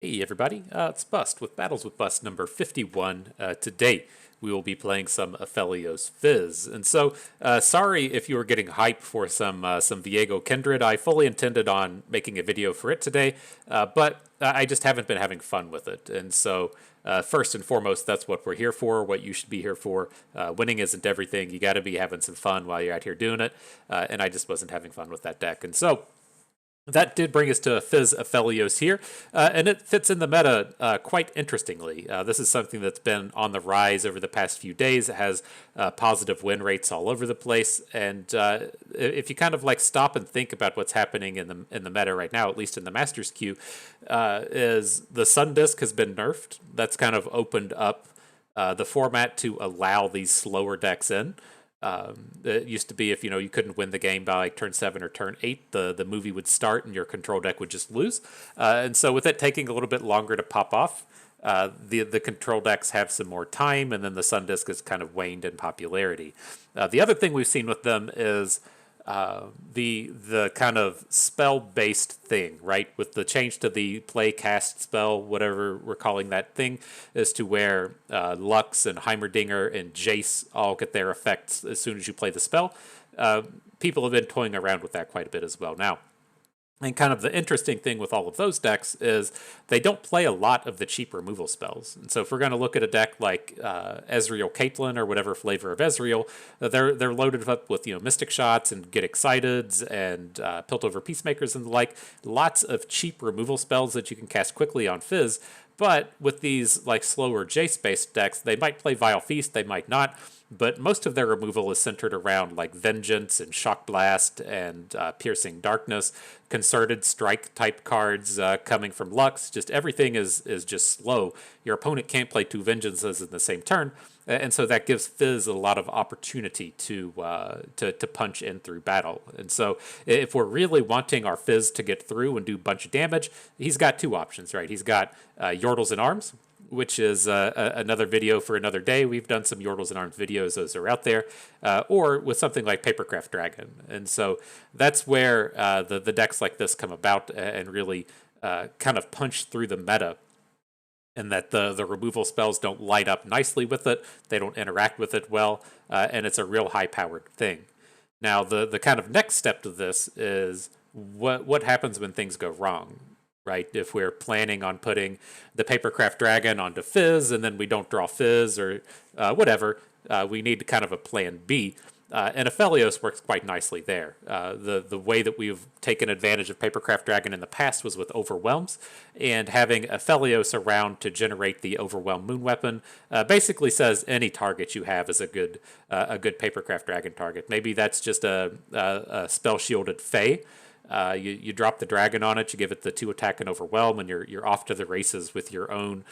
Hey everybody, it's Bust with Battles with Bust number 51. Today we will be playing some Aphelios Fizz. And so, sorry if you were getting hype for some Viego Kindred. I fully intended on making a video for it today, but I just haven't been having fun with it. And so, first and foremost, that's what we're here for, what you should be here for. Winning isn't everything. You got to be having some fun while you're out here doing it. And I just wasn't having fun with that deck. And so, that did bring us to Fizz Aphelios here, and it fits in the meta quite interestingly. This is something that's been on the rise over the past few days. It has positive win rates all over the place, and if you kind of like stop and think about what's happening in the meta right now, at least in the Masters queue, is the Sun Disc has been nerfed. That's kind of opened up the format to allow these slower decks in. It used to be if you couldn't win the game by like turn 7 or turn 8, the movie would start and your control deck would just lose. And so with it taking a little bit longer to pop off, the control decks have some more time, and then the Sun Disc has kind of waned in popularity. The other thing we've seen with them is the kind of spell based thing, right? With the change to the play cast spell, whatever we're calling that thing, is to where Lux and Heimerdinger and Jace all get their effects as soon as you play the spell. People have been toying around with that quite a bit as well. Now, and kind of the interesting thing with all of those decks is they don't play a lot of the cheap removal spells. And so if we're going to look at a deck like Ezreal Caitlyn or whatever flavor of Ezreal, they're loaded up with Mystic Shots and Get Exciteds and Piltover Peacemakers and the like. Lots of cheap removal spells that you can cast quickly on Fizz. But with these like slower Jace-based decks, they might play Vile Feast, they might not. But most of their removal is centered around like Vengeance and Shock Blast and Piercing Darkness, Concerted Strike type cards coming from Lux. Just everything is just slow. Your opponent can't play two Vengeances in the same turn, and so that gives Fizz a lot of opportunity to punch in through battle. And so if we're really wanting our Fizz to get through and do a bunch of damage, he's got two options, right? He's got Yordles and Arms, which is another video for another day. We've done some Yordles and Arms videos; those are out there. Or with something like Papercraft Dragon, and so that's where the decks like this come about and really kind of punch through the meta. And that the removal spells don't light up nicely with it; they don't interact with it well, and it's a real high-powered thing. Now, the kind of next step to this is what happens when things go wrong, right? If we're planning on putting the Papercraft Dragon onto Fizz and then we don't draw Fizz or whatever, we need kind of a plan B. And Aphelios works quite nicely there. The way that we've taken advantage of Papercraft Dragon in the past was with Overwhelms, and having Aphelios around to generate the Overwhelm Moon Weapon basically says any target you have is a good Papercraft Dragon target. Maybe that's just a spell shielded Fae. You drop the dragon on it, you give it the 2 attack and overwhelm, and you're off to the races with your own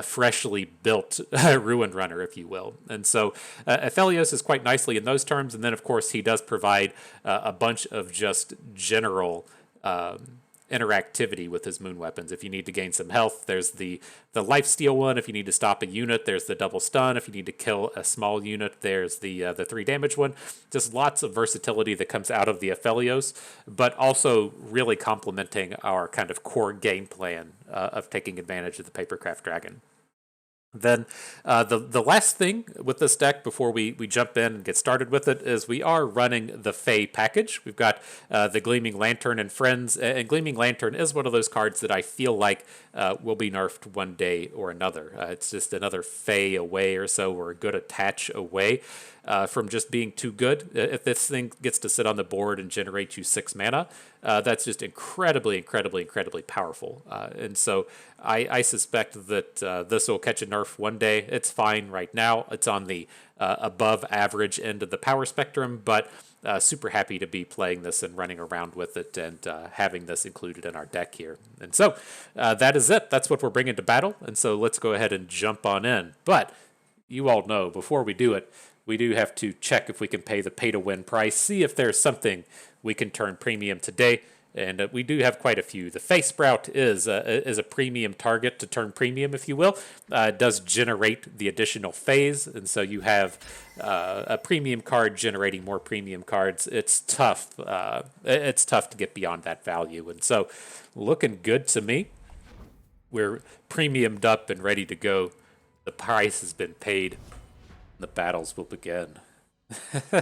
freshly built ruin runner, if you will. And so Aphelios is quite nicely in those terms, and then of course he does provide a bunch of just general interactivity with his moon weapons. If you need to gain some health, there's the lifesteal one. If you need to stop a unit, there's the double stun. If you need to kill a small unit, there's the 3 damage one. Just lots of versatility that comes out of the Aphelios, but also really complementing our kind of core game plan of taking advantage of the Papercraft Dragon. Then the last thing with this deck before we jump in and get started with it is we are running the Fae package. We've got the Gleaming Lantern and Friends, and Gleaming Lantern is one of those cards that I feel like will be nerfed one day or another. It's just another Fae away or so, or a good attach away from just being too good. If this thing gets to sit on the board and generate you 6 mana, that's just incredibly powerful. And so I suspect that this will catch a nerf one day. It's fine right now. It's on the above average end of the power spectrum, but super happy to be playing this and running around with it and having this included in our deck here. And so that is it. That's what we're bringing to battle. And so let's go ahead and jump on in. But you all know, before we do it, we do have to check if we can pay the pay-to-win price, see if there's something we can turn premium today, and we do have quite a few. The Face Sprout is a premium target to turn premium, if you will. It does generate the additional phase, and so you have a premium card generating more premium cards. It's tough. It's tough to get beyond that value, and so looking good to me. We're premiumed up and ready to go. The price has been paid. The battles will begin.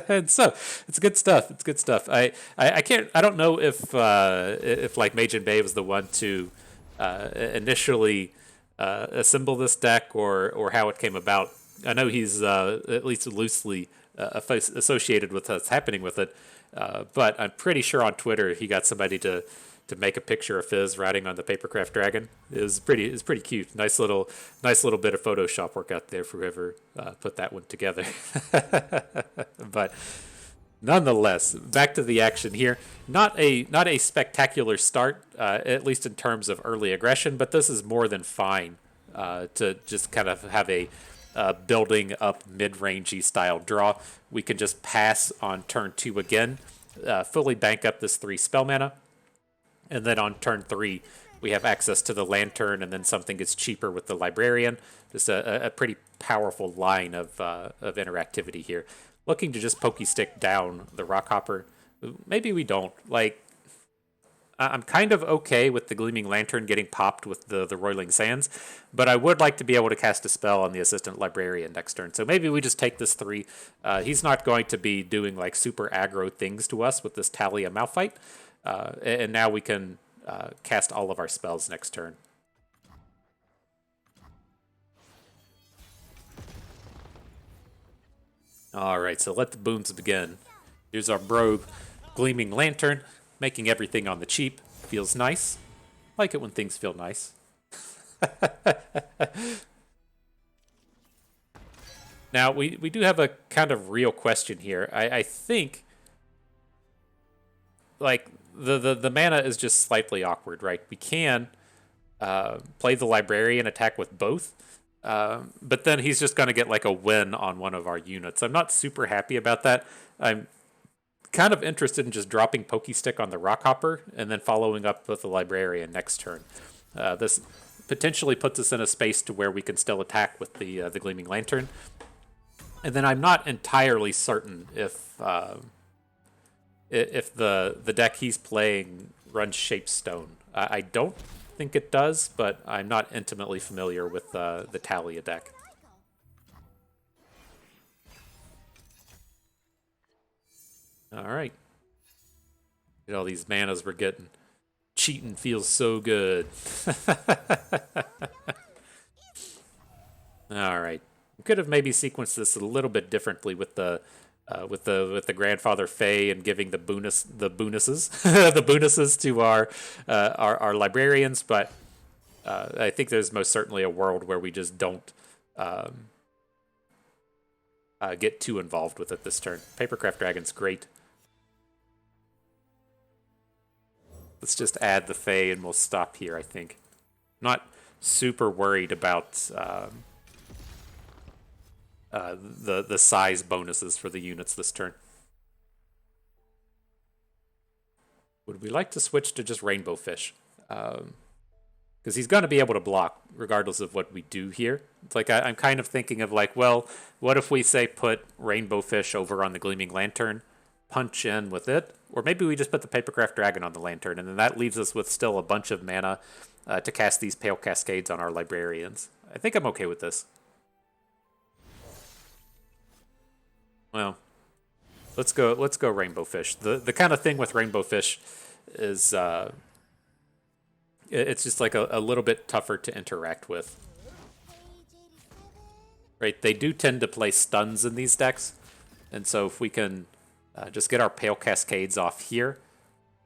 And so it's good stuff. It's good stuff. I can't. I don't know if like Mage and Bay was the one to initially assemble this deck or how it came about. I know he's at least loosely associated with what's happening with it, but I'm pretty sure on Twitter he got somebody to make a picture of Fizz riding on the Papercraft dragon. It was pretty cute. Nice little bit of Photoshop work out there for whoever put that one together. But nonetheless, back to the action here. Not a spectacular start, at least in terms of early aggression, but this is more than fine to just kind of have a building up mid-rangey style draw. We can just pass on turn 2 again, fully bank up this 3 spell mana. And then on turn 3, we have access to the Lantern, and then something gets cheaper with the Librarian. Just a pretty powerful line of interactivity here. Looking to just pokey stick down the Rockhopper. Maybe we don't. Like, I'm kind of okay with the Gleaming Lantern getting popped with the Roiling Sands, but I would like to be able to cast a spell on the Assistant Librarian next turn. So maybe we just take this 3. He's not going to be doing like super aggro things to us with this Talia Malphite. And now we can cast all of our spells next turn. Alright, so let the boons begin. Here's our Brogue Gleaming Lantern, making everything on the cheap. Feels nice. Like it when things feel nice. Now, we do have a kind of real question here. I think, like, the mana is just slightly awkward, right? We can play the Librarian, attack with both, but then he's just going to get like a win on one of our units. I'm not super happy about that. I'm kind of interested in just dropping Pokestick on the Rockhopper and then following up with the Librarian next turn. This potentially puts us in a space to where we can still attack with the Gleaming Lantern. And then I'm not entirely certain if the deck he's playing runs Shapestone. I don't think it does, but I'm not intimately familiar with the Talia deck. All right. Look at all these manas we're getting. Cheating feels so good. All right. We could have maybe sequenced this a little bit differently with the grandfather Fae and giving the bonuses the bonuses to our librarians, but I think there's most certainly a world where we just don't get too involved with it this turn. Papercraft Dragon's great. Let's just add the Fae and we'll stop here, I think. Not super worried about the size bonuses for the units this turn. Would we like to switch to just Rainbow Fish? Because he's going to be able to block regardless of what we do here. It's like I'm kind of thinking of like, well, what if we say put Rainbow Fish over on the Gleaming Lantern, punch in with it, or maybe we just put the Papercraft Dragon on the Lantern, and then that leaves us with still a bunch of mana to cast these Pale Cascades on our Librarians. I think I'm okay with this. Well, let's go Rainbow Fish. The kind of thing with Rainbow Fish is it's just like a little bit tougher to interact with. Right? They do tend to play stuns in these decks, and so if we can just get our Pale Cascades off here,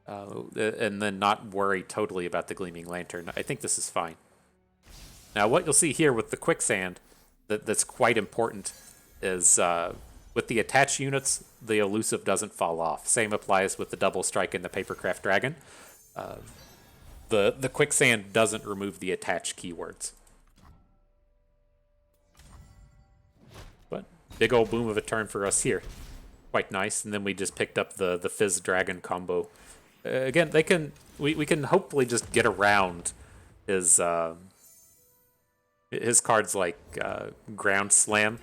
and then not worry totally about the Gleaming Lantern, I think this is fine. Now, what you'll see here with the Quicksand that's quite important is with the attached units, the Elusive doesn't fall off. Same applies with the Double Strike and the Papercraft Dragon. The Quicksand doesn't remove the attached keywords. But big old boom of a turn for us here. Quite nice. And then we just picked up the Fizz Dragon combo. Again, we can hopefully just get around his cards like Ground Slam.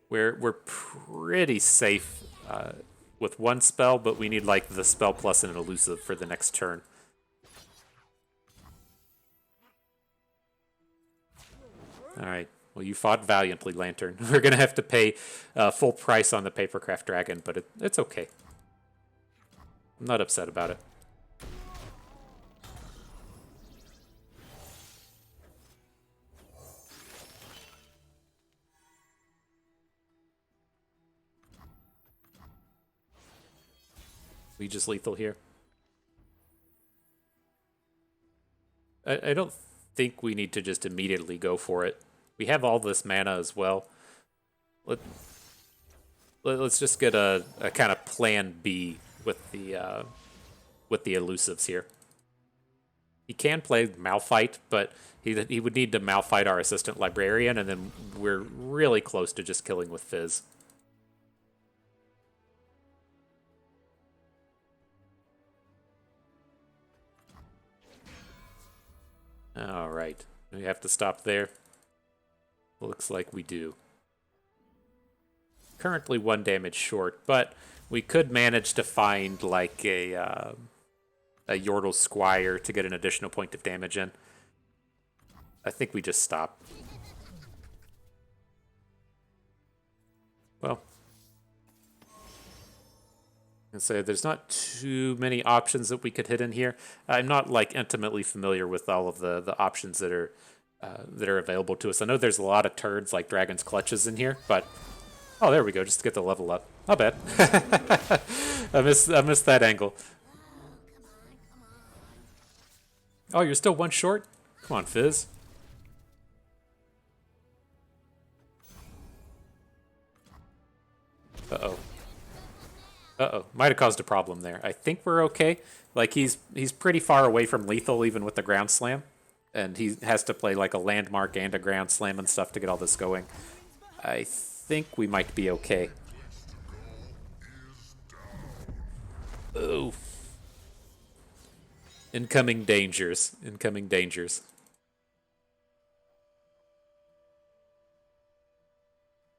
We're pretty safe with one spell, but we need like the spell plus an Elusive for the next turn. All right. Well, you fought valiantly, Lantern. We're gonna have to pay full price on the Papercraft Dragon, but it's okay. I'm not upset about it. We just lethal here. I don't think we need to just immediately go for it. We have all this mana as well. Let, let's just get a kind of plan B with the elusives here. He can play Malphite, but he would need to Malphite our assistant librarian, and then we're really close to just killing with Fizz. All right, we have to stop there. Looks like we do. Currently 1 damage short, but we could manage to find like a Yordle Squire to get an additional point of damage in. I think we just stop. Well, and say there's not too many options that we could hit in here. I'm not like intimately familiar with all of the options that are available to us. I know there's a lot of turds like Dragon's Clutches in here, but oh, there we go, just to get the level up. Not bad. I missed that angle. Oh, you're still 1 short? Come on, Fizz. Uh-oh. Uh-oh. Might have caused a problem there. I think we're okay. Like, he's pretty far away from lethal, even with the ground slam. And he has to play, like, a landmark and a ground slam and stuff to get all this going. I think we might be okay. Oh. Incoming dangers. Incoming dangers.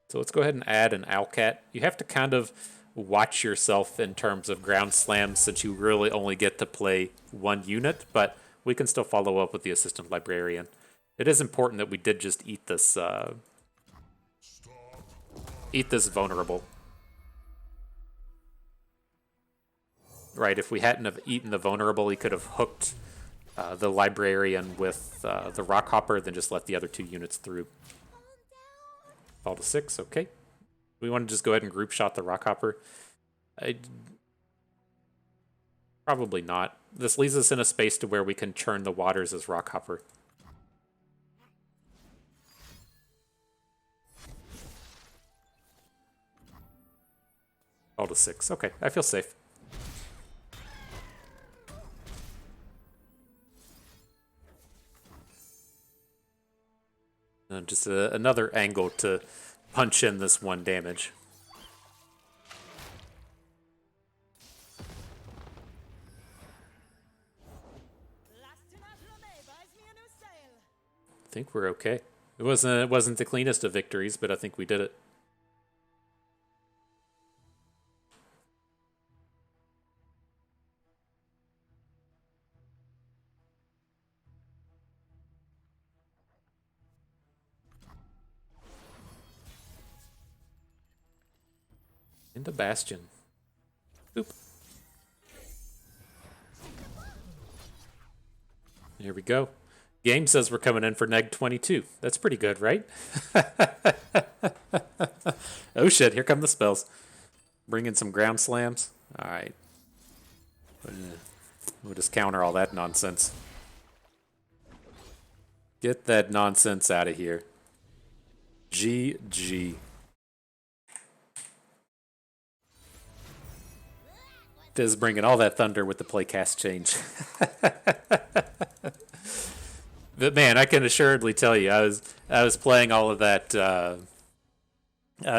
So let's go ahead and add an Owlcat. You have to kind of watch yourself in terms of ground slams since you really only get to play 1 unit, but we can still follow up with the assistant librarian. It is important that we did just eat this vulnerable. Right, if we hadn't have eaten the vulnerable, he could have hooked the librarian with the Rockhopper, then just let the other 2 units through. Fall to 6, okay. We want to just go ahead and group shot the Rockhopper. Probably not. This leaves us in a space to where we can churn the waters as Rockhopper. Fall to 6, okay, I feel safe. Just another angle to punch in this 1 damage. I think we're okay. It wasn't the cleanest of victories, but I think we did it. Into Bastion. Oop. Here we go. Game says we're coming in for neg 22. That's pretty good, right? Oh shit, here come the spells. Bring in some ground slams. Alright. We'll just counter all that nonsense. Get that nonsense out of here. GG. Fizz bringing all that thunder with the playcast change. But man, I can assuredly tell you, I was playing all of that. I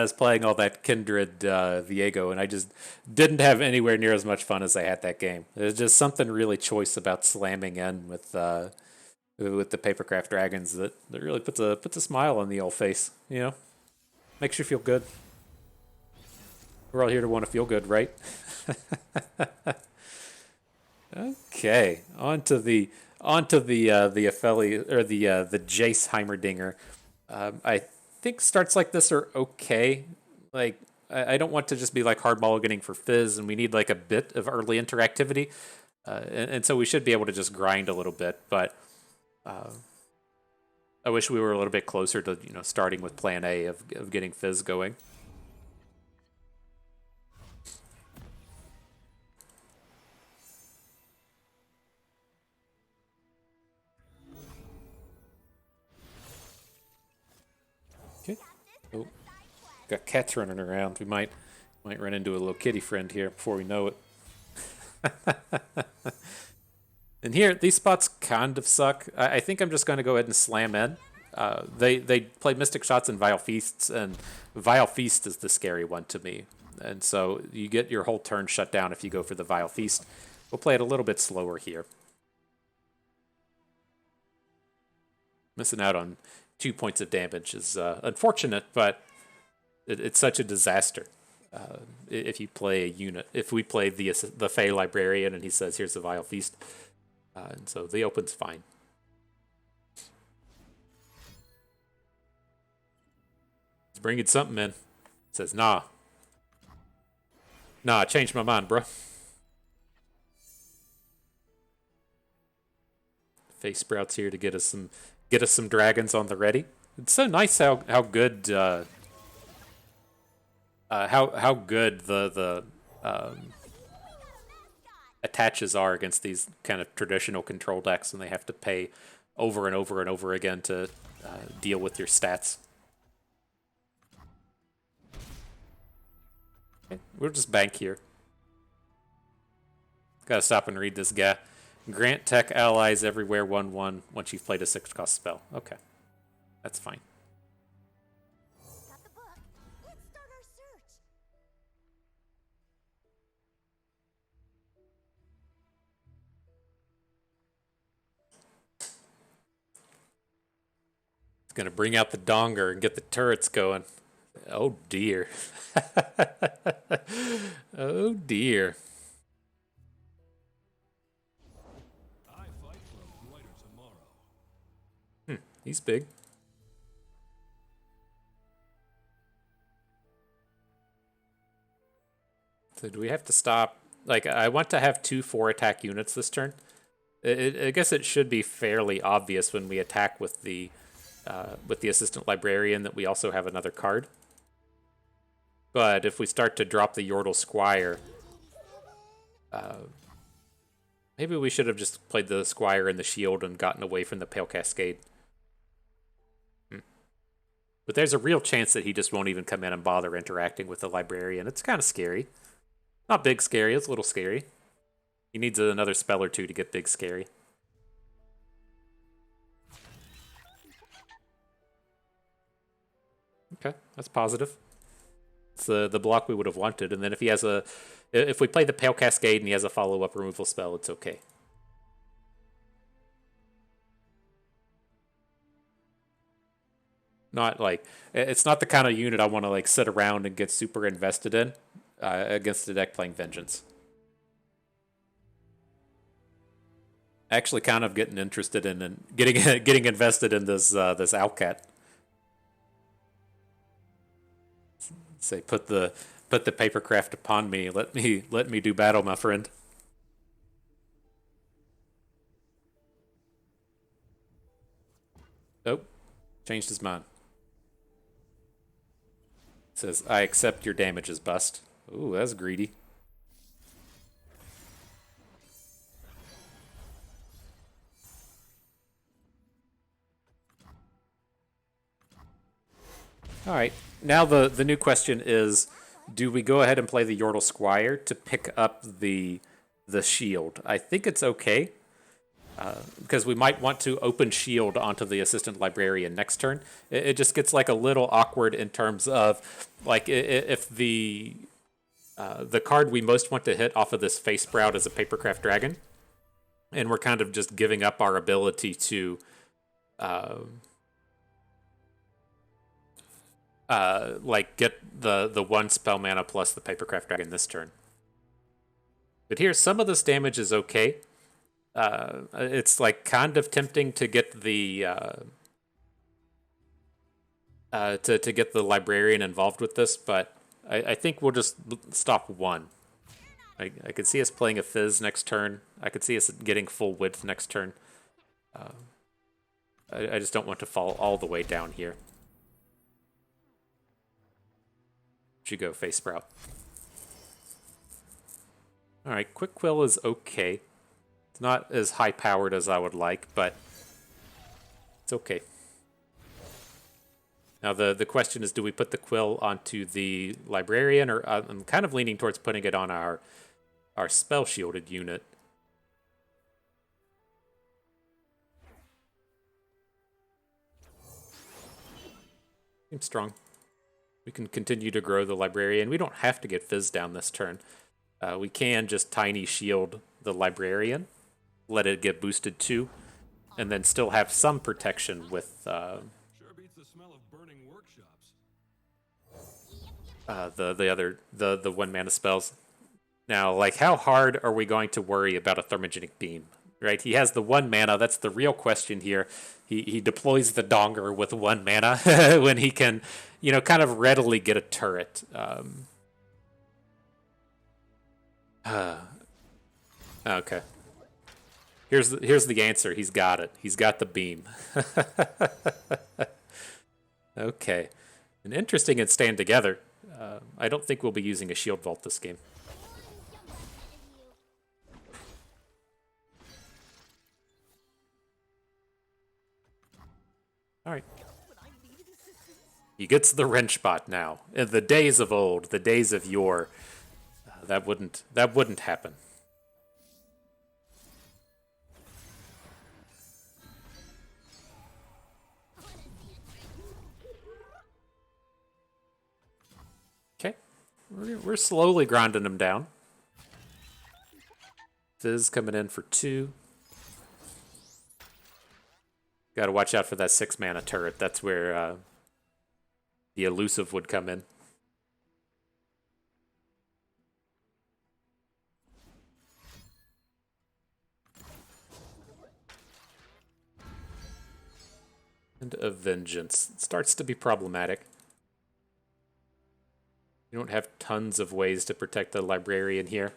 was playing all that Kindred Viego, and I just didn't have anywhere near as much fun as I had that game. There's just something really choice about slamming in with the Papercraft Dragons that really puts a smile on the old face. You know, makes you feel good. We're all here to want to feel good, right? Okay, on to the Aphelios or the Jace Heimerdinger. I think starts like this are okay. Like, I don't want to just be like hard mulliganing for Fizz, and we need like a bit of early interactivity. And so we should be able to just grind a little bit, but I wish we were a little bit closer to, starting with plan A of getting Fizz going. Okay. Oh, got cats running around. We might run into a little kitty friend here before we know it. And here, these spots kind of suck. I think I'm just going to go ahead and slam in. They play Mystic Shots and Vile Feasts, and Vile Feast is the scary one to me. And so you get your whole turn shut down if you go for the Vile Feast. We'll play it a little bit slower here. Missing out on 2 points of damage is unfortunate, but it's such a disaster. If you play a unit, if we play the Fey Librarian and he says, here's the Vile Feast, and so the open's fine. He's bringing something in. Says, nah. Nah, I changed my mind, bro. Face Sprouts here to get us some dragons on the ready. It's so nice how good how good the attaches are against these kind of traditional control decks, and they have to pay over and over and over again to deal with your stats. Okay, we'll just bank here. Gotta stop and read this guy. Grant tech allies everywhere 1/1 once you've played a 6-cost spell. Okay, that's fine. Gonna bring out the donger and get the turrets going. Oh dear. Oh dear. He's big. So do we have to stop? Like, I want to have 2 4-attack units this turn. I guess it should be fairly obvious when we attack with the assistant librarian that we also have another card. But if we start to drop the Yordle Squire, maybe we should have just played the Squire and the Shield and gotten away from the Pale Cascade. But there's a real chance that he just won't even come in and bother interacting with the librarian. It's kind of scary. Not big scary, it's a little scary. He needs another spell or 2 to get big scary. Okay, that's positive. It's the block we would have wanted, and then if he has if we play the Pale Cascade and he has a follow-up removal spell, it's okay. Not like, it's not the kind of unit I want to like sit around and get super invested in against the deck playing Vengeance. Actually, kind of getting interested in and getting invested in this this Owlcat. Say, put the Papercraft upon me. Let me do battle, my friend. Nope, changed his mind. Says, I accept your damages, bust. Ooh, that's greedy. All right. Now the new question is, do we go ahead and play the Yordle Squire to pick up the shield? I think it's okay. Because we might want to open shield onto the assistant librarian next turn. It just gets like a little awkward in terms of like if the card we most want to hit off of this face sprout is a Papercraft Dragon, and we're kind of just giving up our ability to like get the 1 spell mana plus the Papercraft Dragon this turn. But here, some of this damage is okay. It's like kind of tempting to get the to get the librarian involved with this, but I think we'll just stop one. I could see us playing a Fizz next turn. I could see us getting full width next turn. I just don't want to fall all the way down here. Should go Face Sprout. Alright, Quick Quill is okay. It's not as high powered as I would like, but it's okay. Now the question is, do we put the Quill onto the Librarian, or I'm kind of leaning towards putting it on our spell shielded unit. Seems strong. We can continue to grow the Librarian. We don't have to get Fizz down this turn. We can just tiny shield the Librarian, let it get boosted too, and then still have some protection with the one mana spells. Now, like, how hard are we going to worry about a Thermogenic Beam? Right? He has the 1 mana. That's the real question here. He deploys the Donger with 1 mana when he can, you know, kind of readily get a turret. Okay. Here's the answer. He's got it. He's got the beam. Okay. And interesting in Stand Together. I don't think we'll be using a Shield Vault this game. Alright. He gets the Wrench Bot now. In the days of old, the days of yore, that wouldn't happen. Okay. We're slowly grinding him down. Fizz coming in for 2. Gotta watch out for that 6 mana turret. That's where the Elusive would come in. And a Vengeance. It starts to be problematic. You don't have tons of ways to protect the Librarian here.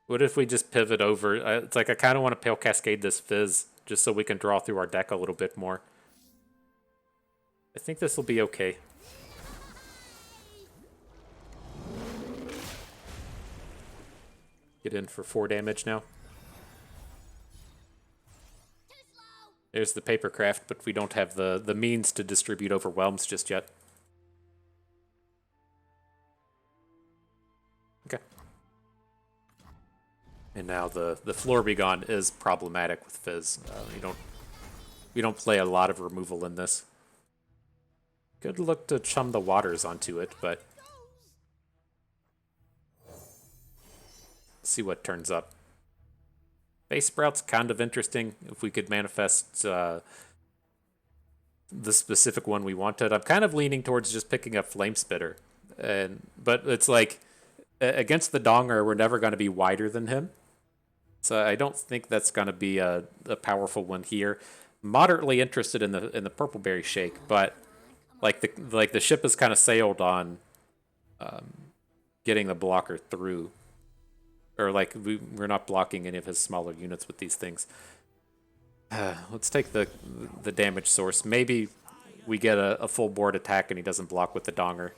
What if we just pivot over? It's like I kind of want to Pale Cascade this Fizz just so we can draw through our deck a little bit more. I think this will be okay. Get in for 4 damage now. There's the Papercraft, but we don't have the means to distribute Overwhelms just yet. Okay. And now the Floor Be Gone is problematic with Fizz. We don't play a lot of removal in this. Could look to chum the waters onto it, but see what turns up. Face Sprout's kind of interesting if we could manifest the specific one we wanted. I'm kind of leaning towards just picking up Flame Spitter. But it's like, against the Donger, we're never going to be wider than him. So I don't think that's going to be a powerful one here. Moderately interested in the Purpleberry Shake, but like the ship has kind of sailed on getting the blocker through. Or like we're not blocking any of his smaller units with these things. Let's take the damage source. Maybe we get a full board attack and he doesn't block with the Donger.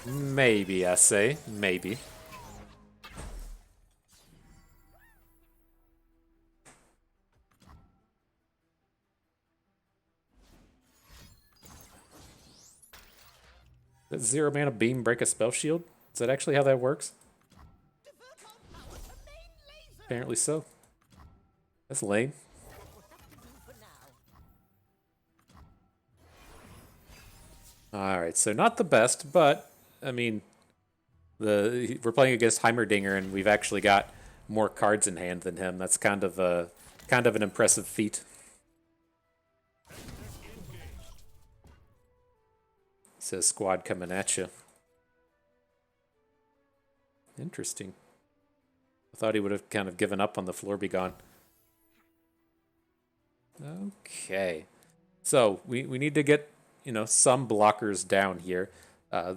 Maybe, I say. Maybe. Does 0 mana beam break a spell shield? Is that actually how that works? Apparently so. That's lame. Alright, so not the best, but, I mean, we're playing against Heimerdinger, and we've actually got more cards in hand than him. That's kind of an impressive feat. Says squad coming at you. Interesting. I thought he would have kind of given up on the Floor Be Gone. Okay. So we need to get, some blockers down here.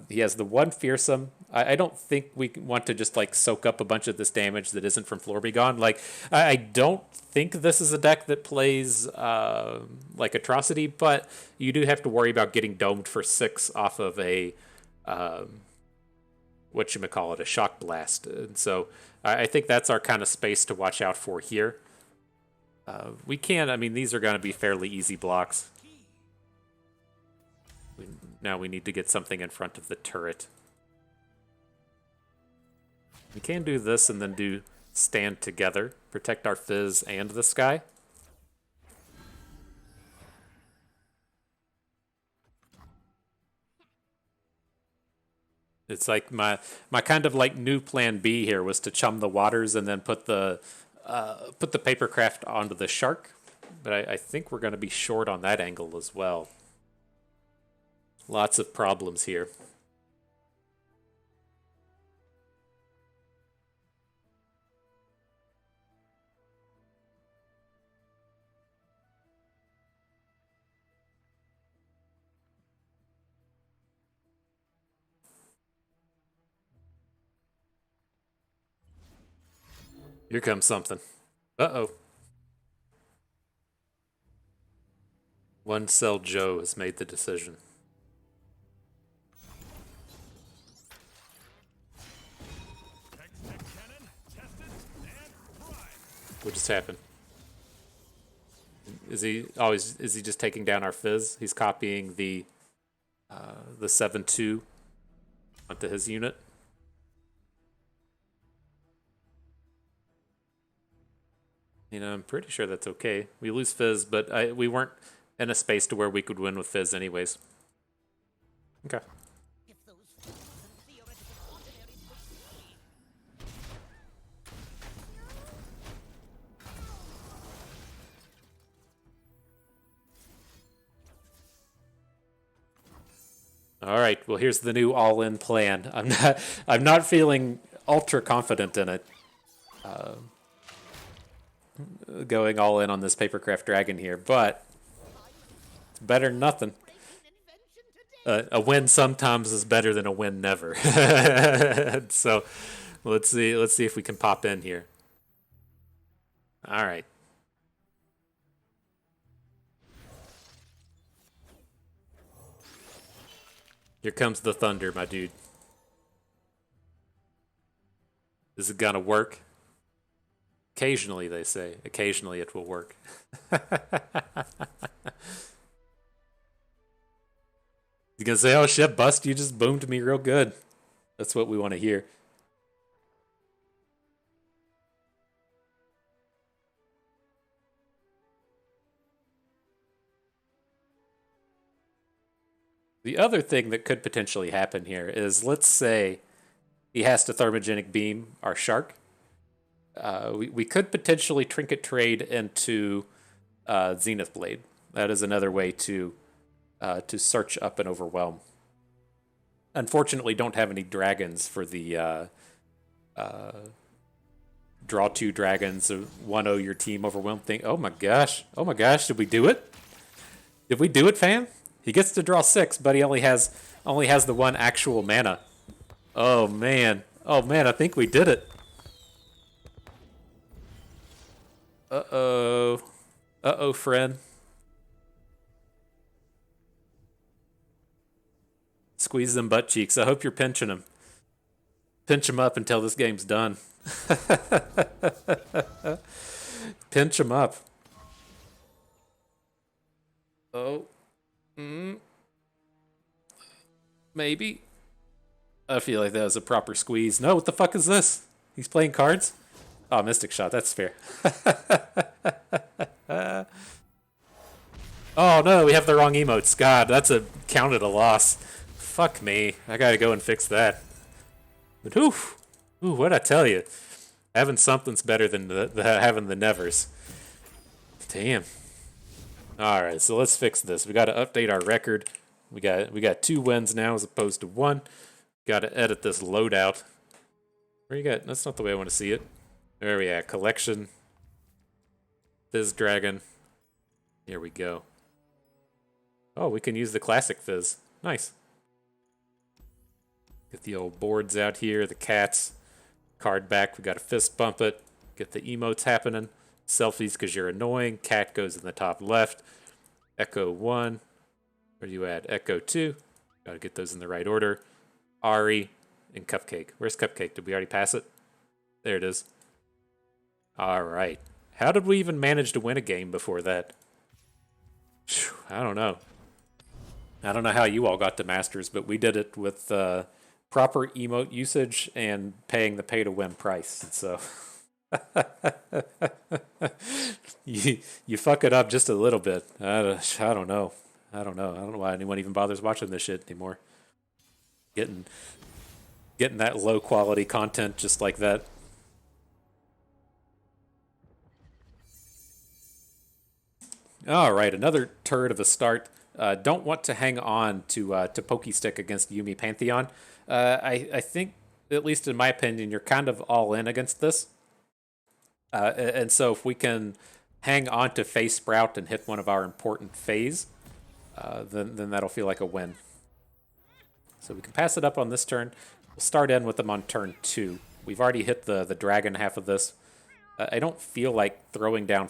He has the one fearsome. I don't think we want to just like soak up a bunch of this damage that isn't from Floor Be Gone. Like I don't think this is a deck that plays like Atrocity, but you do have to worry about getting domed for 6 off of a whatchamacallit, a shock blast. And so I think that's our kind of space to watch out for here. We can, I mean, these are going to be fairly easy blocks. Now we need to get something in front of the turret. We can do this and then do stand together, protect our Fizz and the sky. It's like my kind of like new plan B here was to chum the waters and then put the Papercraft onto the shark. But I think we're going to be short on that angle as well. Lots of problems here. Here comes something. Uh-oh. One Cell Joe has made the decision. What just happened? Is he is he just taking down our Fizz? He's copying the 7-2 onto his unit. I'm pretty sure that's okay. We lose Fizz, but we weren't in a space to where we could win with Fizz anyways. Okay. All right. Well, here's the new all-in plan. I'm not feeling ultra confident in it. Going all in on this Papercraft Dragon here, but it's better than nothing. A win sometimes is better than a win never. So let's see if we can pop in here. All right. Here comes the thunder, my dude. Is it gonna work? Occasionally, they say. Occasionally, it will work. You gonna say, "Oh shit, Bust, you just boomed me real good." That's what we want to hear. The other thing that could potentially happen here is, let's say he has to thermogenic beam our shark. We could potentially trinket trade into Zenith Blade. That is another way to search up and overwhelm. Unfortunately, don't have any dragons for the draw 2 dragons, 1-0 your team overwhelm thing. Oh my gosh! Oh my gosh! Did we do it? Did we do it, fam? He gets to draw 6, but he only has the 1 actual mana. Oh man! Oh man! I think we did it. Uh-oh. Uh-oh, friend. Squeeze them butt cheeks. I hope you're pinching them. Pinch them up until this game's done. Pinch them up. Oh. Maybe. I feel like that was a proper squeeze. No, what the fuck is this? He's playing cards? Oh, Mystic Shot. That's fair. Oh no, we have the wrong emotes. God, that's counted a loss. Fuck me. I gotta go and fix that. But ooh, what'd I tell you? Having something's better than having the nevers. Damn. All right, so let's fix this. We got to update our record. We got 2 wins now as opposed to 1. Got to edit this loadout. Where you got? That's not the way I want to see it. Where are we at? Collection. Fizz Dragon. Here we go. Oh, we can use the classic Fizz. Nice. Get the old boards out here, the cats. Card back, we got a fist bump it. Get the emotes happening. Selfies because you're annoying. Cat goes in the top left. Echo 1. Where do you add? Echo 2. Gotta get those in the right order. Ari and Cupcake. Where's Cupcake? Did we already pass it? There it is. Alright. How did we even manage to win a game before that? Whew, I don't know. I don't know how you all got to Masters, but we did it with proper emote usage and paying the pay-to-win price. And so you fuck it up just a little bit. I don't know. I don't know why anyone even bothers watching this shit anymore. Getting that low quality content just like that. All right, another turd of a start. Don't want to hang on to Pokestick against Yuumi Pantheon. I think, at least in my opinion, you're kind of all in against this. And so if we can hang on to Face Sprout and hit one of our important phase, then that'll feel like a win. So we can pass it up on this turn. We'll start in with them on turn 2. We've already hit the dragon half of this. I don't feel like throwing down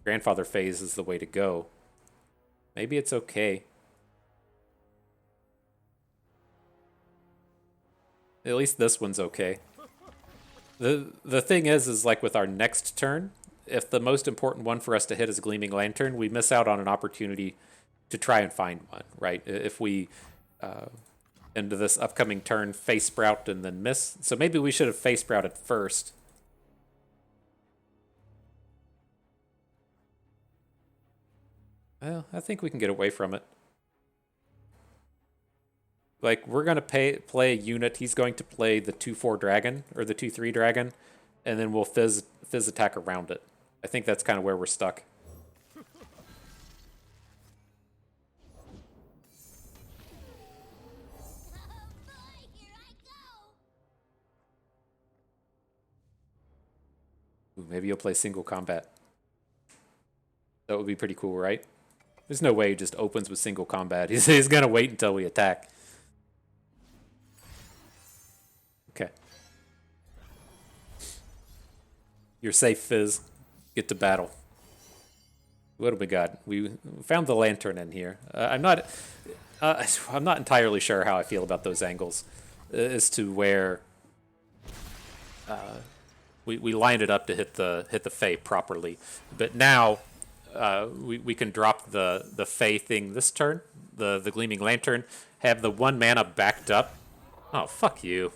Grandfather Phase is the way to go. Maybe it's okay. At least this one's okay. The thing is like with our next turn, if the most important one for us to hit is Gleaming Lantern, we miss out on an opportunity to try and find one, right? If we, into this upcoming turn, Face Sprout and then miss. So maybe we should have Face Sprouted first. Well, I think we can get away from it. Like, we're going to play a unit. He's going to play the 2-4 dragon, or the 2-3 dragon, and then we'll fizz attack around it. I think that's kind of where we're stuck. Ooh, maybe you'll play single combat. That would be pretty cool, right? There's no way he just opens with single combat. He's going to wait until we attack. Okay. You're safe, Fizz. Get to battle. What do we got? We found the lantern in here. I'm not entirely sure how I feel about those angles as to where we lined it up to hit the Fae properly. But now we can drop the Fae thing this turn, the Gleaming Lantern, have the 1 mana backed up. Oh, fuck you.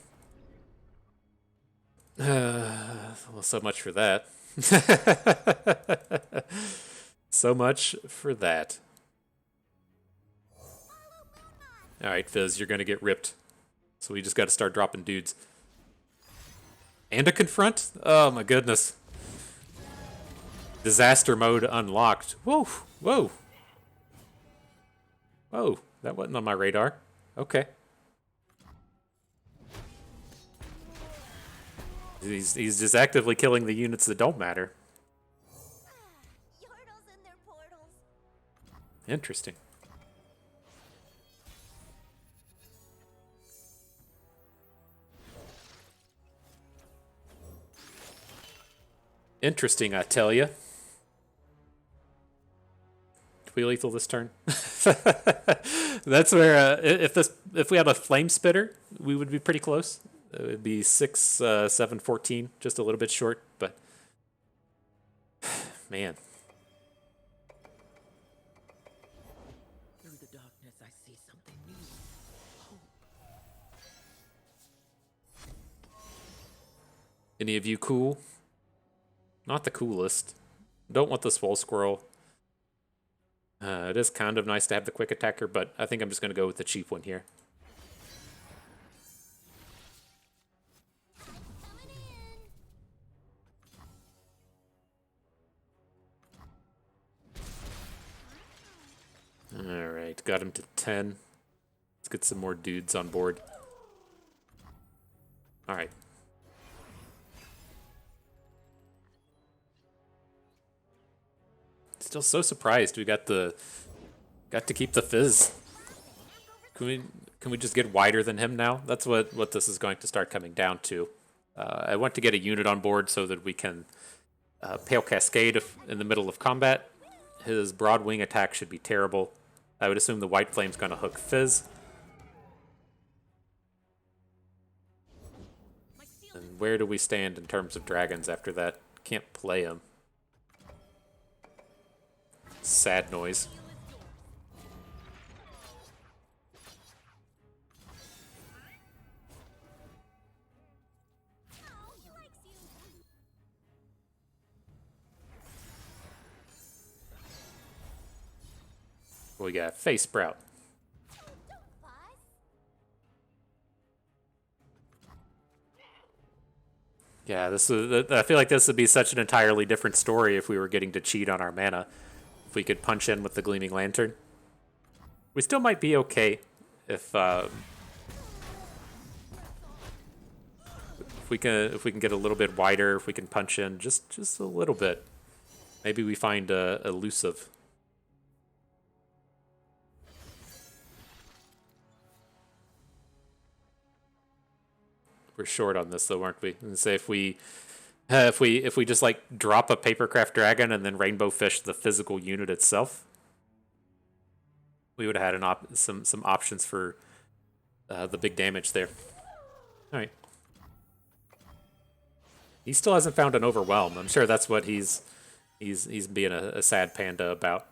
Well, so much for that. So much for that. Alright, Fizz, you're going to get ripped. So we just got to start dropping dudes. And a confront? Oh my goodness. Disaster mode unlocked. Whoa, whoa. Whoa, that wasn't on my radar. Okay. He's just actively killing the units that don't matter. Interesting. Interesting, I tell ya. Do we lethal this turn? That's where if we had a flame spitter, we would be pretty close. It would be 6, 7, 14, just a little bit short, but man. Through the darkness, I see something new. Any of you cool? Not the coolest. Don't want the Swole Squirrel. It is kind of nice to have the quick attacker, but I think I'm just going to go with the cheap one here. Alright, got him to 10. Let's get some more dudes on board. Alright. Still so surprised we got to keep the Fizz. Can we just get wider than him now? That's what this is going to start coming down to. I want to get a unit on board so that we can Pale Cascade in the middle of combat. His broad wing attack should be terrible. I would assume the White Flame's going to hook Fizz. And where do we stand in terms of dragons after that? Can't play him. Sad noise. We got Face Sprout. Yeah, this is. I feel like this would be such an entirely different story if we were getting to cheat on our mana. If we could punch in with the Gleaming Lantern, we still might be okay if we can get a little bit wider. If we can punch in just a little bit, maybe we find a Elusive. We're short on this though, aren't we? And say if we just like drop a Papercraft Dragon and then Rainbow Fish the physical unit itself, we would have had some options for the big damage there. All right. He still hasn't found an Overwhelm. I'm sure that's what he's being a sad panda about.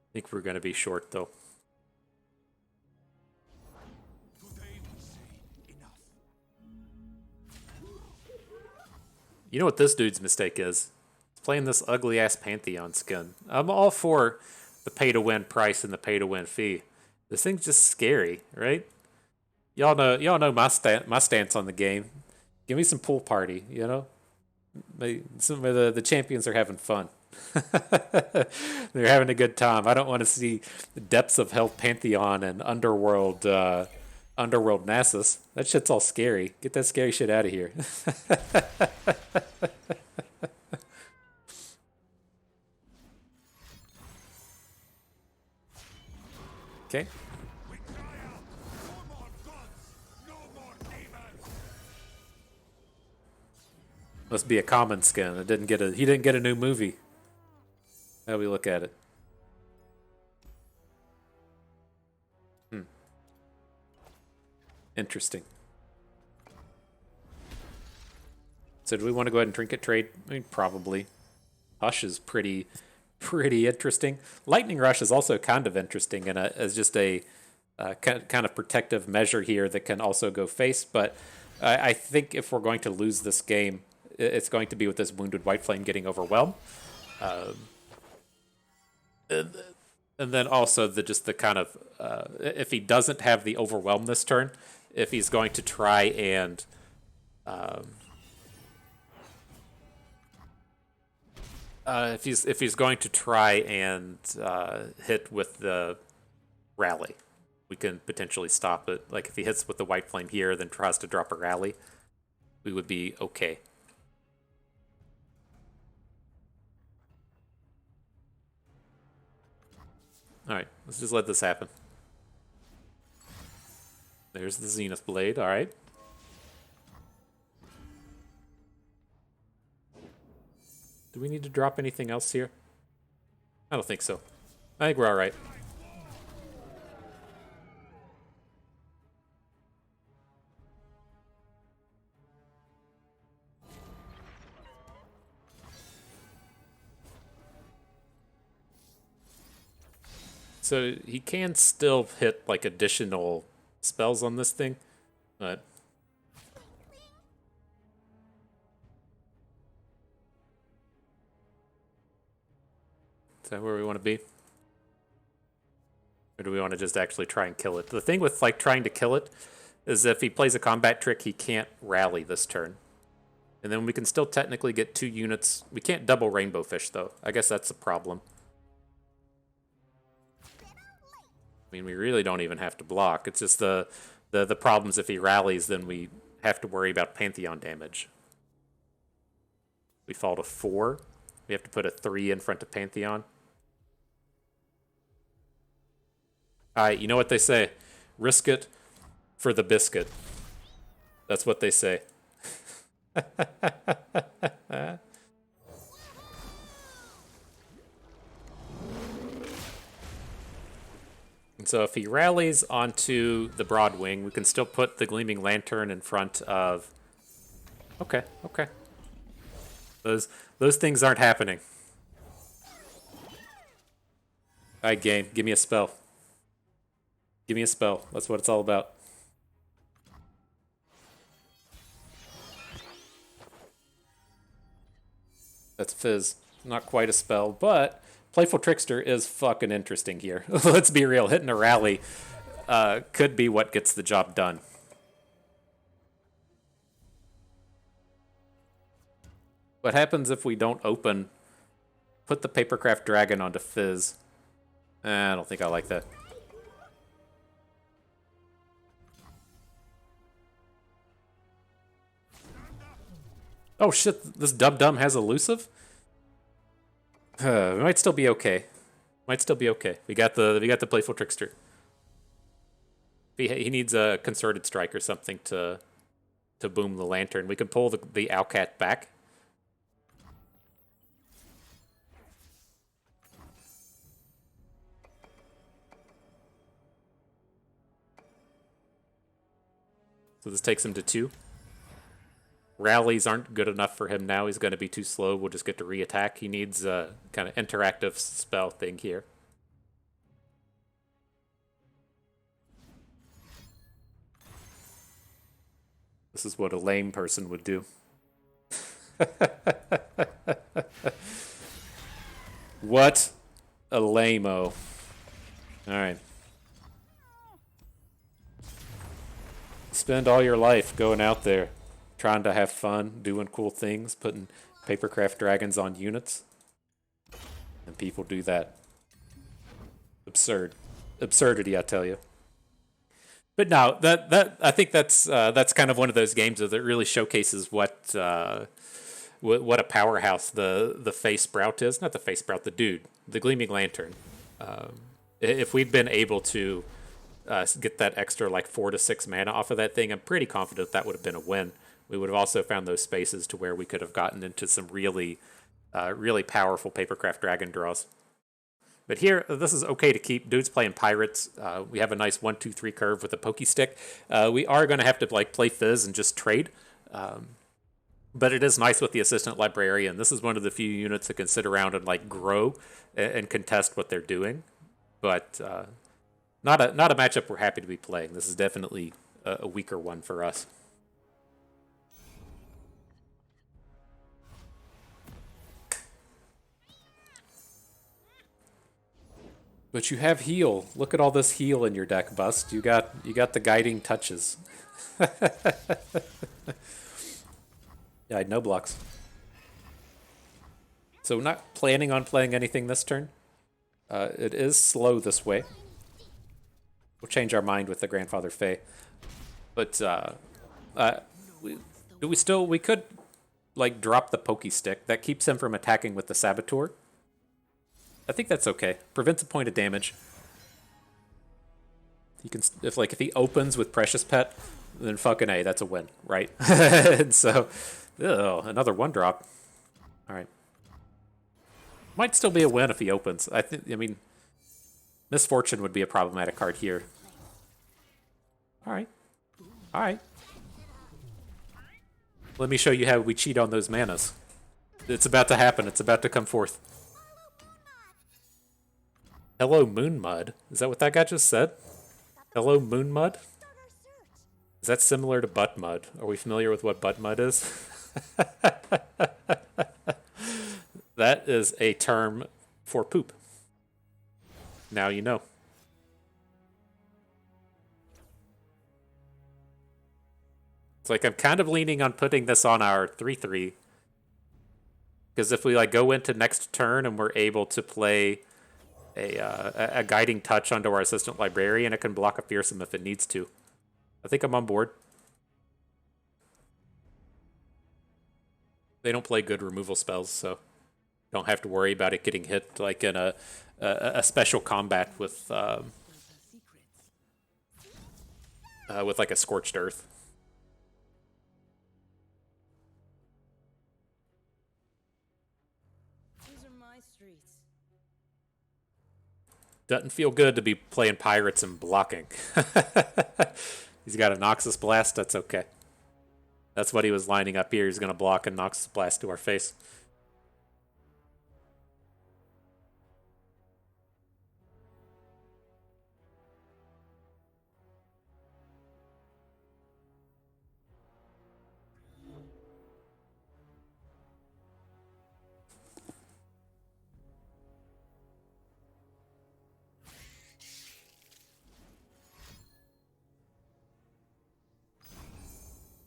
I think we're going to be short, though. You know what this dude's mistake is? He's playing this ugly-ass Pantheon skin. I'm all for the pay-to-win price and the pay-to-win fee. This thing's just scary, right? Y'all know my stance on the game. Give me some pool party, you know? Some of the champions are having fun. They're having a good time. I don't want to see the depths of hell Pantheon and underworld Nasus. That shit's all scary. Get that scary shit out of here. Okay. Must be a common skin. He didn't get a new movie. How we look at it. Interesting. So do we want to go ahead and trinket trade? I mean, probably. Hush is pretty interesting. Lightning Rush is also kind of interesting and as just a kind of protective measure here that can also go face. But I think if we're going to lose this game, it's going to be with this Wounded White Flame getting overwhelmed. And then also the kind of if he doesn't have the overwhelm this turn, if he's going to try and if he's going to try and hit with the rally, we can potentially stop it. Like if he hits with the White Flame here, then tries to drop a rally, we would be okay. Alright, let's just let this happen. There's the Zenith Blade, alright. Do we need to drop anything else here? I don't think so. I think we're alright. So he can still hit like additional spells on this thing, but is that where we want to be? Or do we want to just actually try and kill it? The thing with like trying to kill it is if he plays a combat trick, he can't rally this turn. And then we can still technically get 2 units. We can't double Rainbow Fish, though. I guess that's a problem. I mean, we really don't even have to block. It's just the problems if he rallies, then we have to worry about Pantheon damage. We fall to 4. We have to put a 3 in front of Pantheon. Alright, you know what they say. Risk it for the biscuit. That's what they say. And so if he rallies onto the Broadwing, we can still put the Gleaming Lantern in front of... Okay, okay. Those things aren't happening. Alright, game, give me a spell. Give me a spell. That's what it's all about. That's Fizz. Not quite a spell, but Playful Trickster is fucking interesting here. Let's be real. Hitting a rally could be what gets the job done. What happens if we don't open... Put the Papercraft Dragon onto Fizz? I don't think I like that. Oh shit, this Dum-Dum has Elusive? We might still be okay. Might still be okay. We got the Playful Trickster. He needs a Concerted Strike or something to boom the Lantern. We can pull the Owlcat back. So this takes him to 2. Rallies aren't good enough for him now. He's going to be too slow. We'll just get to re-attack. He needs a kind of interactive spell thing here. This is what a lame person would do. What a lame-o. Alright. Spend all your life going out there, trying to have fun, doing cool things, putting Papercraft dragons on units. And people do that. Absurd. Absurdity, I tell you. But no, that I think that's kind of one of those games that really showcases what a powerhouse the Face Sprout is. Not the Face Sprout, the dude, the Gleaming Lantern. If we'd been able to get that extra like 4 to 6 mana off of that thing, I'm pretty confident that would have been a win. We would have also found those spaces to where we could have gotten into some really powerful Papercraft dragon draws. But here, this is okay to keep. Dude's playing Pirates. We have a nice 1-2-3 curve with a Pokey Stick. We are going to have to like play Fizz and just trade. But it is nice with the Assistant Librarian. This is one of the few units that can sit around and like grow and contest what they're doing. But not a matchup we're happy to be playing. This is definitely a weaker one for us. But you have heal. Look at all this heal in your deck, Bust. You got the guiding touches. Yeah, no blocks. So not planning on playing anything this turn. It is slow this way. We'll change our mind with the Grandfather Fey. But we could like drop the Pokey Stick. That keeps him from attacking with the Saboteur. I think that's okay. Prevents a point of damage. You can if he opens with Precious Pet, then fucking A, that's a win, right? And so, another 1-drop. All right. Might still be a win if he opens. I mean, Misfortune would be a problematic card here. All right. All right. Let me show you how we cheat on those manas. It's about to happen. It's about to come forth. Hello, Moon Mud. Is that what that guy just said? Hello, Moon Mud? Is that similar to Butt Mud? Are we familiar with what Butt Mud is? That is a term for poop. Now you know. It's like I'm kind of leaning on putting this on our 3/3. Because if we like go into next turn and we're able to play a guiding touch onto our assistant librarian, it can block a fearsome if it needs to. I think I'm on board. They don't play good removal spells, so don't have to worry about it getting hit like in a special combat with like a Scorched Earth. These are my streets. Doesn't feel good to be playing pirates and blocking. He's got a Noxus Blast, that's okay. That's what he was lining up here. He's going to block a Noxus Blast to our face.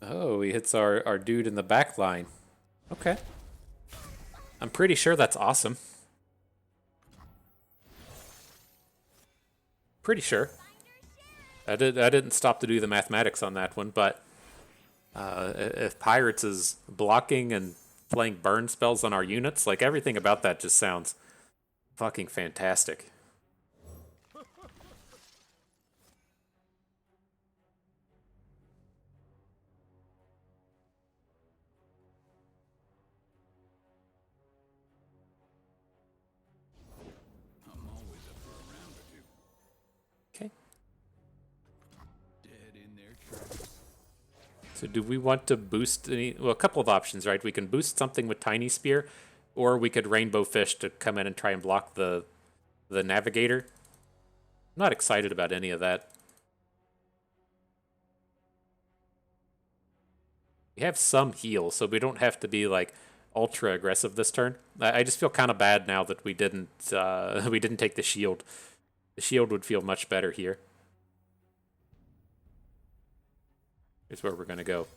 Oh, he hits our dude in the back line. Okay. I'm pretty sure that's awesome. Pretty sure. I didn't stop to do the mathematics on that one, but if Pirates is blocking and playing burn spells on our units, like everything about that just sounds fucking fantastic. Okay. So do we want to boost any... Well, a couple of options, right? We can boost something with Tiny Spear, or we could Rainbow Fish to come in and try and block the Navigator. I'm not excited about any of that. We have some heal, so we don't have to be, like, ultra aggressive this turn. I just feel kind of bad now that we didn't take the shield. The shield would feel much better here. Here's where we're going to go.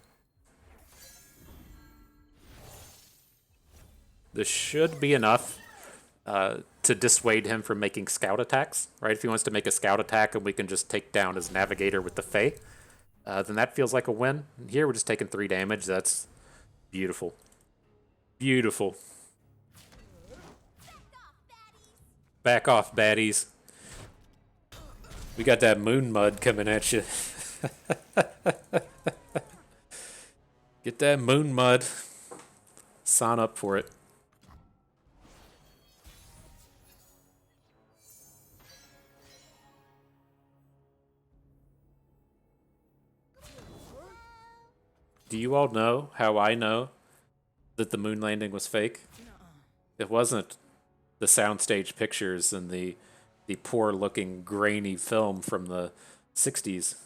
This should be enough to dissuade him from making scout attacks, right? If he wants to make a scout attack and we can just take down his Navigator with the Fae, then that feels like a win. Here we're just taking 3 damage. That's beautiful. Beautiful. Back off, baddies. We got that moon mud coming at you. Get that moon mud. Sign up for it. Do you all know how I know that the moon landing was fake? It wasn't the soundstage pictures and the poor-looking, grainy film from the 60s.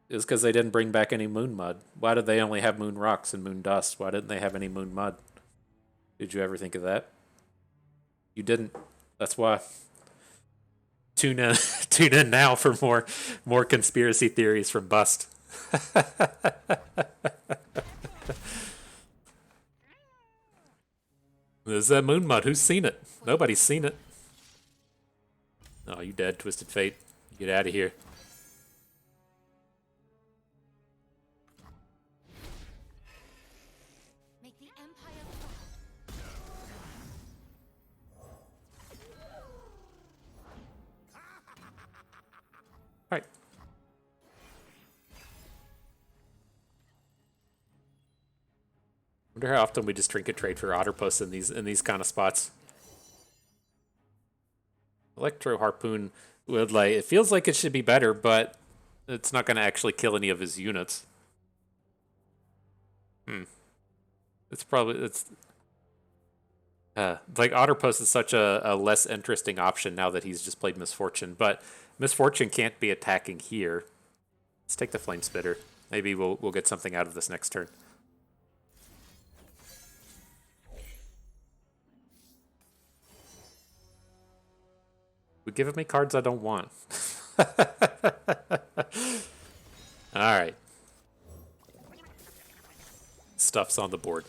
It was because they didn't bring back any moon mud. Why did they only have moon rocks and moon dust? Why didn't they have any moon mud? Did you ever think of that? You didn't. That's why. Tune in, tune in now for more conspiracy theories from Bust. There's that moon mud. Who's seen it? Nobody's seen it. Oh, you dead, Twisted Fate. Get out of here. Make the Empire proud. All right. Wonder how often we just trinket trade for Otterpuss in these kind of spots. Electro Harpoon would like it feels like it should be better, but it's not going to actually kill any of his units. It's probably like Otterpuss is such a less interesting option now that he's just played Misfortune, but Misfortune can't be attacking here. Let's take the Flame Spitter. Maybe we'll get something out of this next turn. Would give me cards I don't want. Alright. stuffs on the board.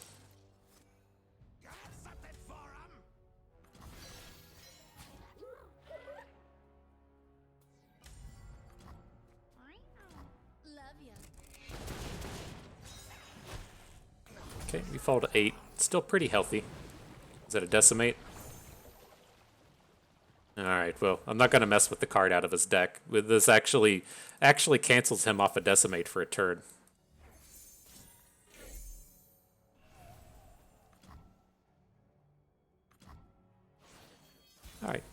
Love ya. Okay, we fall to 8. Still pretty healthy. Is that a decimate? Alright, well, I'm not going to mess with the card out of his deck. This actually cancels him off a decimate for a turn. Alright.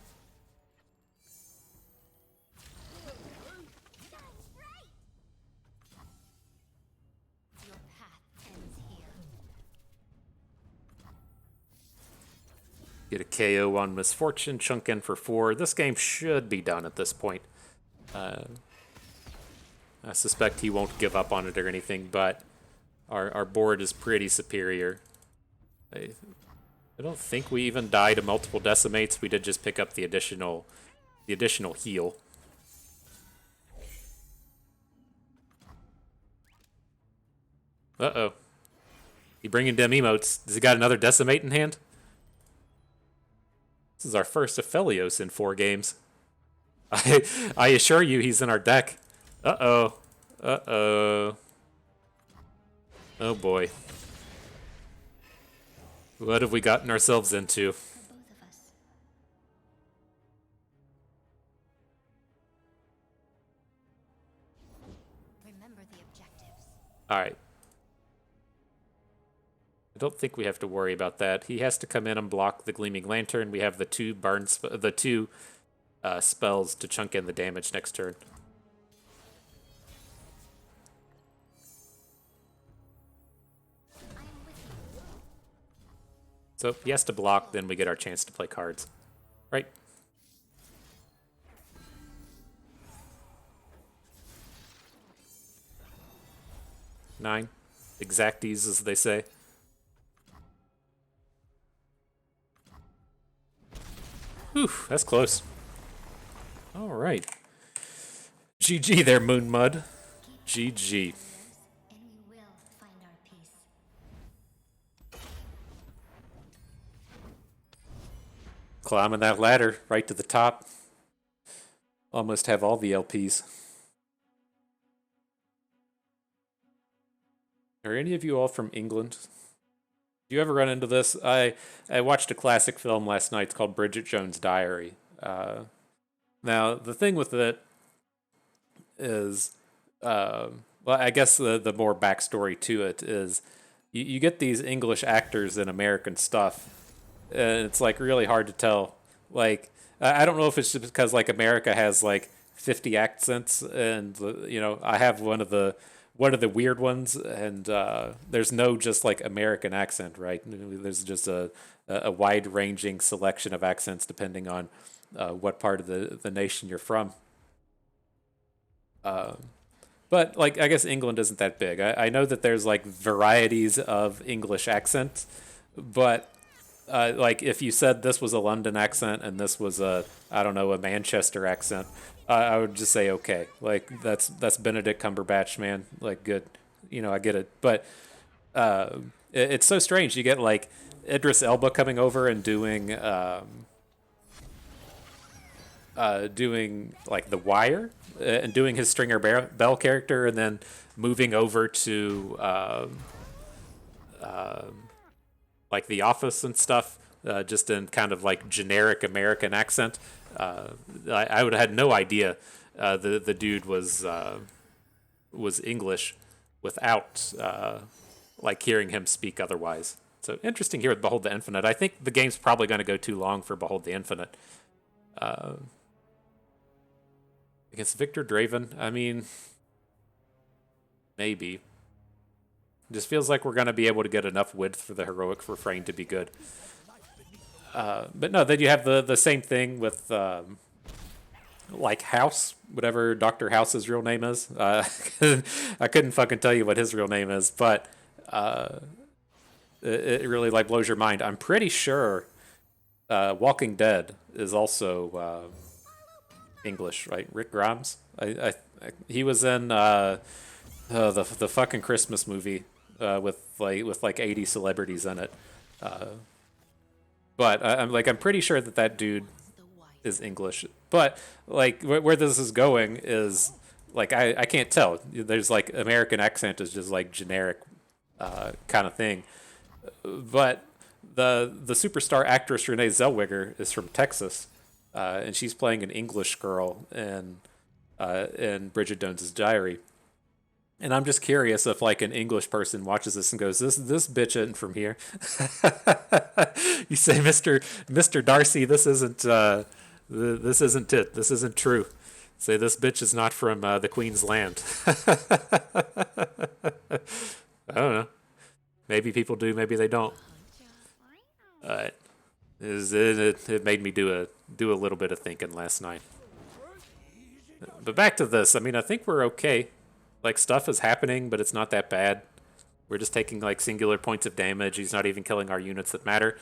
Your path ends here. Get a KO on Misfortune, chunk in for 4. This game should be done at this point. I suspect he won't give up on it or anything, but our board is pretty superior. I don't think we even died to multiple decimates. We did just pick up the additional heal. Uh-oh. He bringing them emotes. Does he got another decimate in hand? This is our first Aphelios in 4 games. I assure you he's in our deck. Uh-oh. Uh-oh. Oh boy. What have we gotten ourselves into? For both of us. Remember the objectives. Alright. I don't think we have to worry about that. He has to come in and block the Gleaming Lantern. We have the two spells to chunk in the damage next turn. I am with you. So if he has to block, then we get our chance to play cards. Right? Nine. Exacties, as they say. Whew, that's close. All right. GG there, Moon Mud. GG. And we will find our peace. Climbing that ladder right to the top. Almost have all the LPs. Are any of you all from England? Do you ever run into this? I watched a classic film last night. It's called Bridget Jones' Diary. Now, the thing with it is, well, I guess the more backstory to it is you get these English actors in American stuff, and it's like really hard to tell. Like, I don't know if it's just because like America has like 50 accents, and you know, I have one of the weird ones, and there's no just like American accent, right? There's just a wide-ranging selection of accents depending on what part of the nation you're from. But like I guess England isn't that big. I know that there's like varieties of English accents, but like if you said this was a London accent and this was a I don't know a Manchester accent, I would just say okay. Like that's Benedict Cumberbatch, man. Like good, you know I get it. But it's so strange. You get like Idris Elba coming over and doing like The Wire and doing his Stringer Bell character, and then moving over to like The Office and stuff, just in kind of like generic American accent. I would have had no idea the dude was English without like hearing him speak otherwise. So interesting here with Behold the Infinite. I think the game's probably going to go too long for Behold the Infinite. Against Victor Draven, I mean, maybe. Just feels like we're going to be able to get enough width for the heroic refrain to be good. But no, then you have the same thing with like House, whatever Dr. House's real name is. I couldn't fucking tell you what his real name is, but it really like blows your mind. I'm pretty sure Walking Dead is also English, right? Rick Grimes. He was in the fucking Christmas movie. with like 80 celebrities in it. But I'm pretty sure that that dude is English. But like where this is going is like I can't tell. There's like American accent is just like generic kind of thing. But the superstar actress Renee Zellweger is from Texas, and she's playing an English girl in Bridget Jones's Diary. And I'm just curious if like an English person watches this and goes, "This bitch isn't from here." You say, Mister Darcy, this isn't it. This isn't true. Say this bitch is not from the Queen's land. I don't know. Maybe people do. Maybe they don't. Uh, it made me do a little bit of thinking last night. But back to this. I mean, I think we're okay. Like, stuff is happening, but it's not that bad. We're just taking, like, singular points of damage. He's not even killing our units that matter.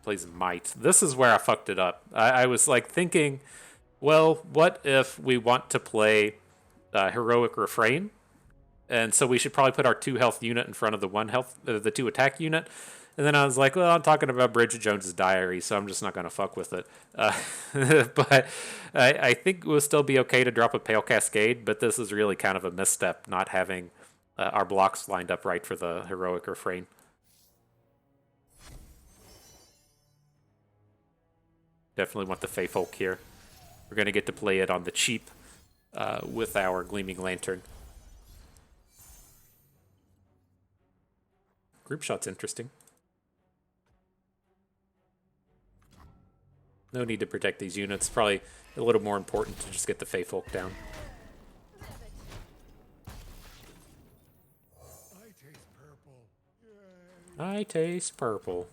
Plays Might. This is where I fucked it up. I was, like, thinking, well, what if we want to play Heroic Refrain? And so we should probably put our 2 health unit in front of the 1 health, the 2 attack unit. And then I was like, well, I'm talking about Bridget Jones's Diary, so I'm just not going to fuck with it. But I think we'll still be okay to drop a Pale Cascade, but this is really kind of a misstep, not having our blocks lined up right for the Heroic Refrain. Definitely want the Fey Folk here. We're going to get to play it on the cheap with our Gleaming Lantern. Group shot's interesting. No need to protect these units. Probably a little more important to just get the Fey Folk down. I taste purple. Yay. I taste purple.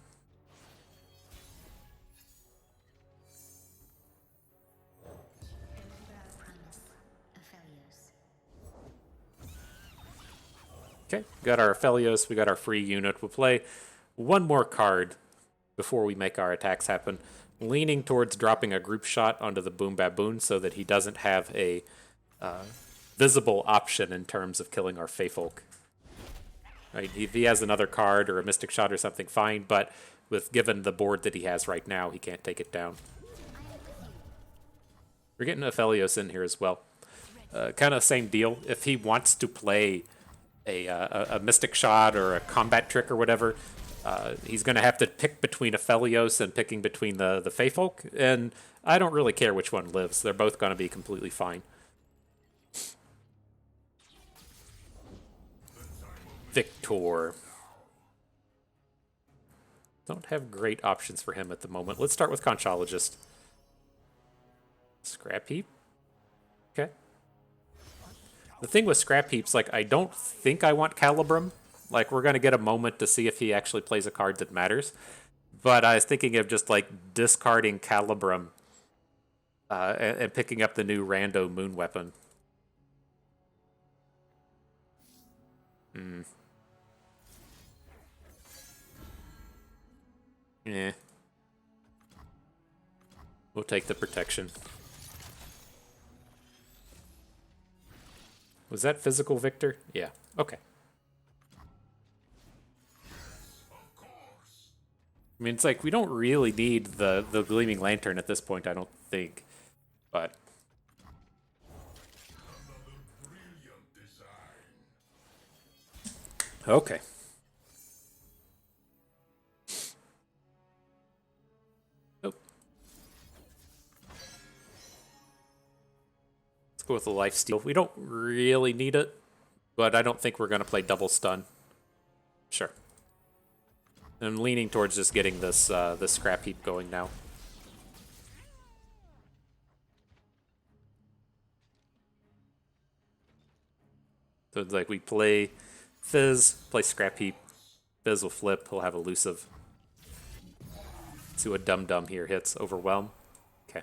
Remember our promise, Aphelios. Okay, got our Aphelios. We got our free unit. We'll play one more card before we make our attacks happen. Leaning towards dropping a group shot onto the Boom Baboon so that he doesn't have a visible option in terms of killing our Fey Folk. Right? If he has another card or a Mystic Shot or something, fine, but given the board that he has right now, he can't take it down. We're getting Aphelios in here as well. Kind of same deal. If he wants to play a Mystic Shot or a combat trick or whatever, he's going to have to pick between Aphelios and picking between the Fey Folk, and I don't really care which one lives. They're both going to be completely fine. Victor. Don't have great options for him at the moment. Let's start with Conchologist. Scrap Heap. Okay. The thing with Scrap Heaps, like, I don't think I want Calibrum. Like, we're going to get a moment to see if he actually plays a card that matters. But I was thinking of just, like, discarding Calibrum and picking up the new Rando Moon Weapon. Yeah. We'll take the protection. Was that physical, Victor? Yeah. Okay. I mean, it's like, we don't really need the Gleaming Lantern at this point, I don't think. But... okay. Oh. Let's go with the Lifesteal. We don't really need it, but I don't think we're going to play double stun. Sure. I'm leaning towards just getting this Scrap Heap going now. So it's like we play Fizz, play Scrap Heap, Fizz will flip, he'll have Elusive. See what Dum Dum here hits. Overwhelm. Okay.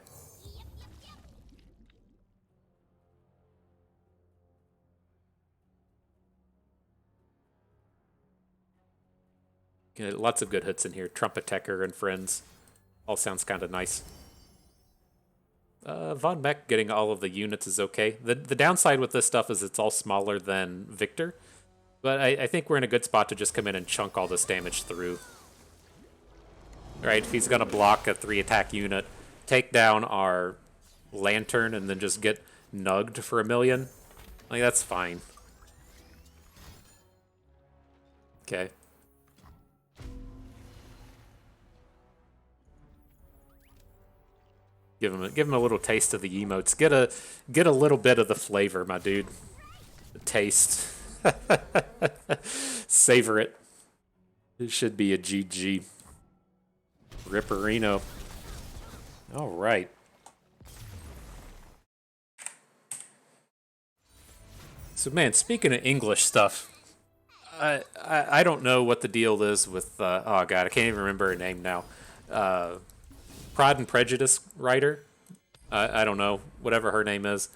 Yeah, lots of good hits in here. Trumpet Tecker and Friends. All sounds kind of nice. Von Mech getting all of the units is okay. The downside with this stuff is it's all smaller than Victor. But I think we're in a good spot to just come in and chunk all this damage through. Right, if he's going to block a 3-attack unit, take down our Lantern, and then just get nugged for 1,000,000, like, that's fine. Okay. Give him a little taste of the emotes. Get a little bit of the flavor, my dude. The taste. Savor it. It should be a GG. Ripperino. All right. So, man, speaking of English stuff, I don't know what the deal is with oh god, I can't even remember her name now. Pride and Prejudice writer. I don't know, whatever her name is.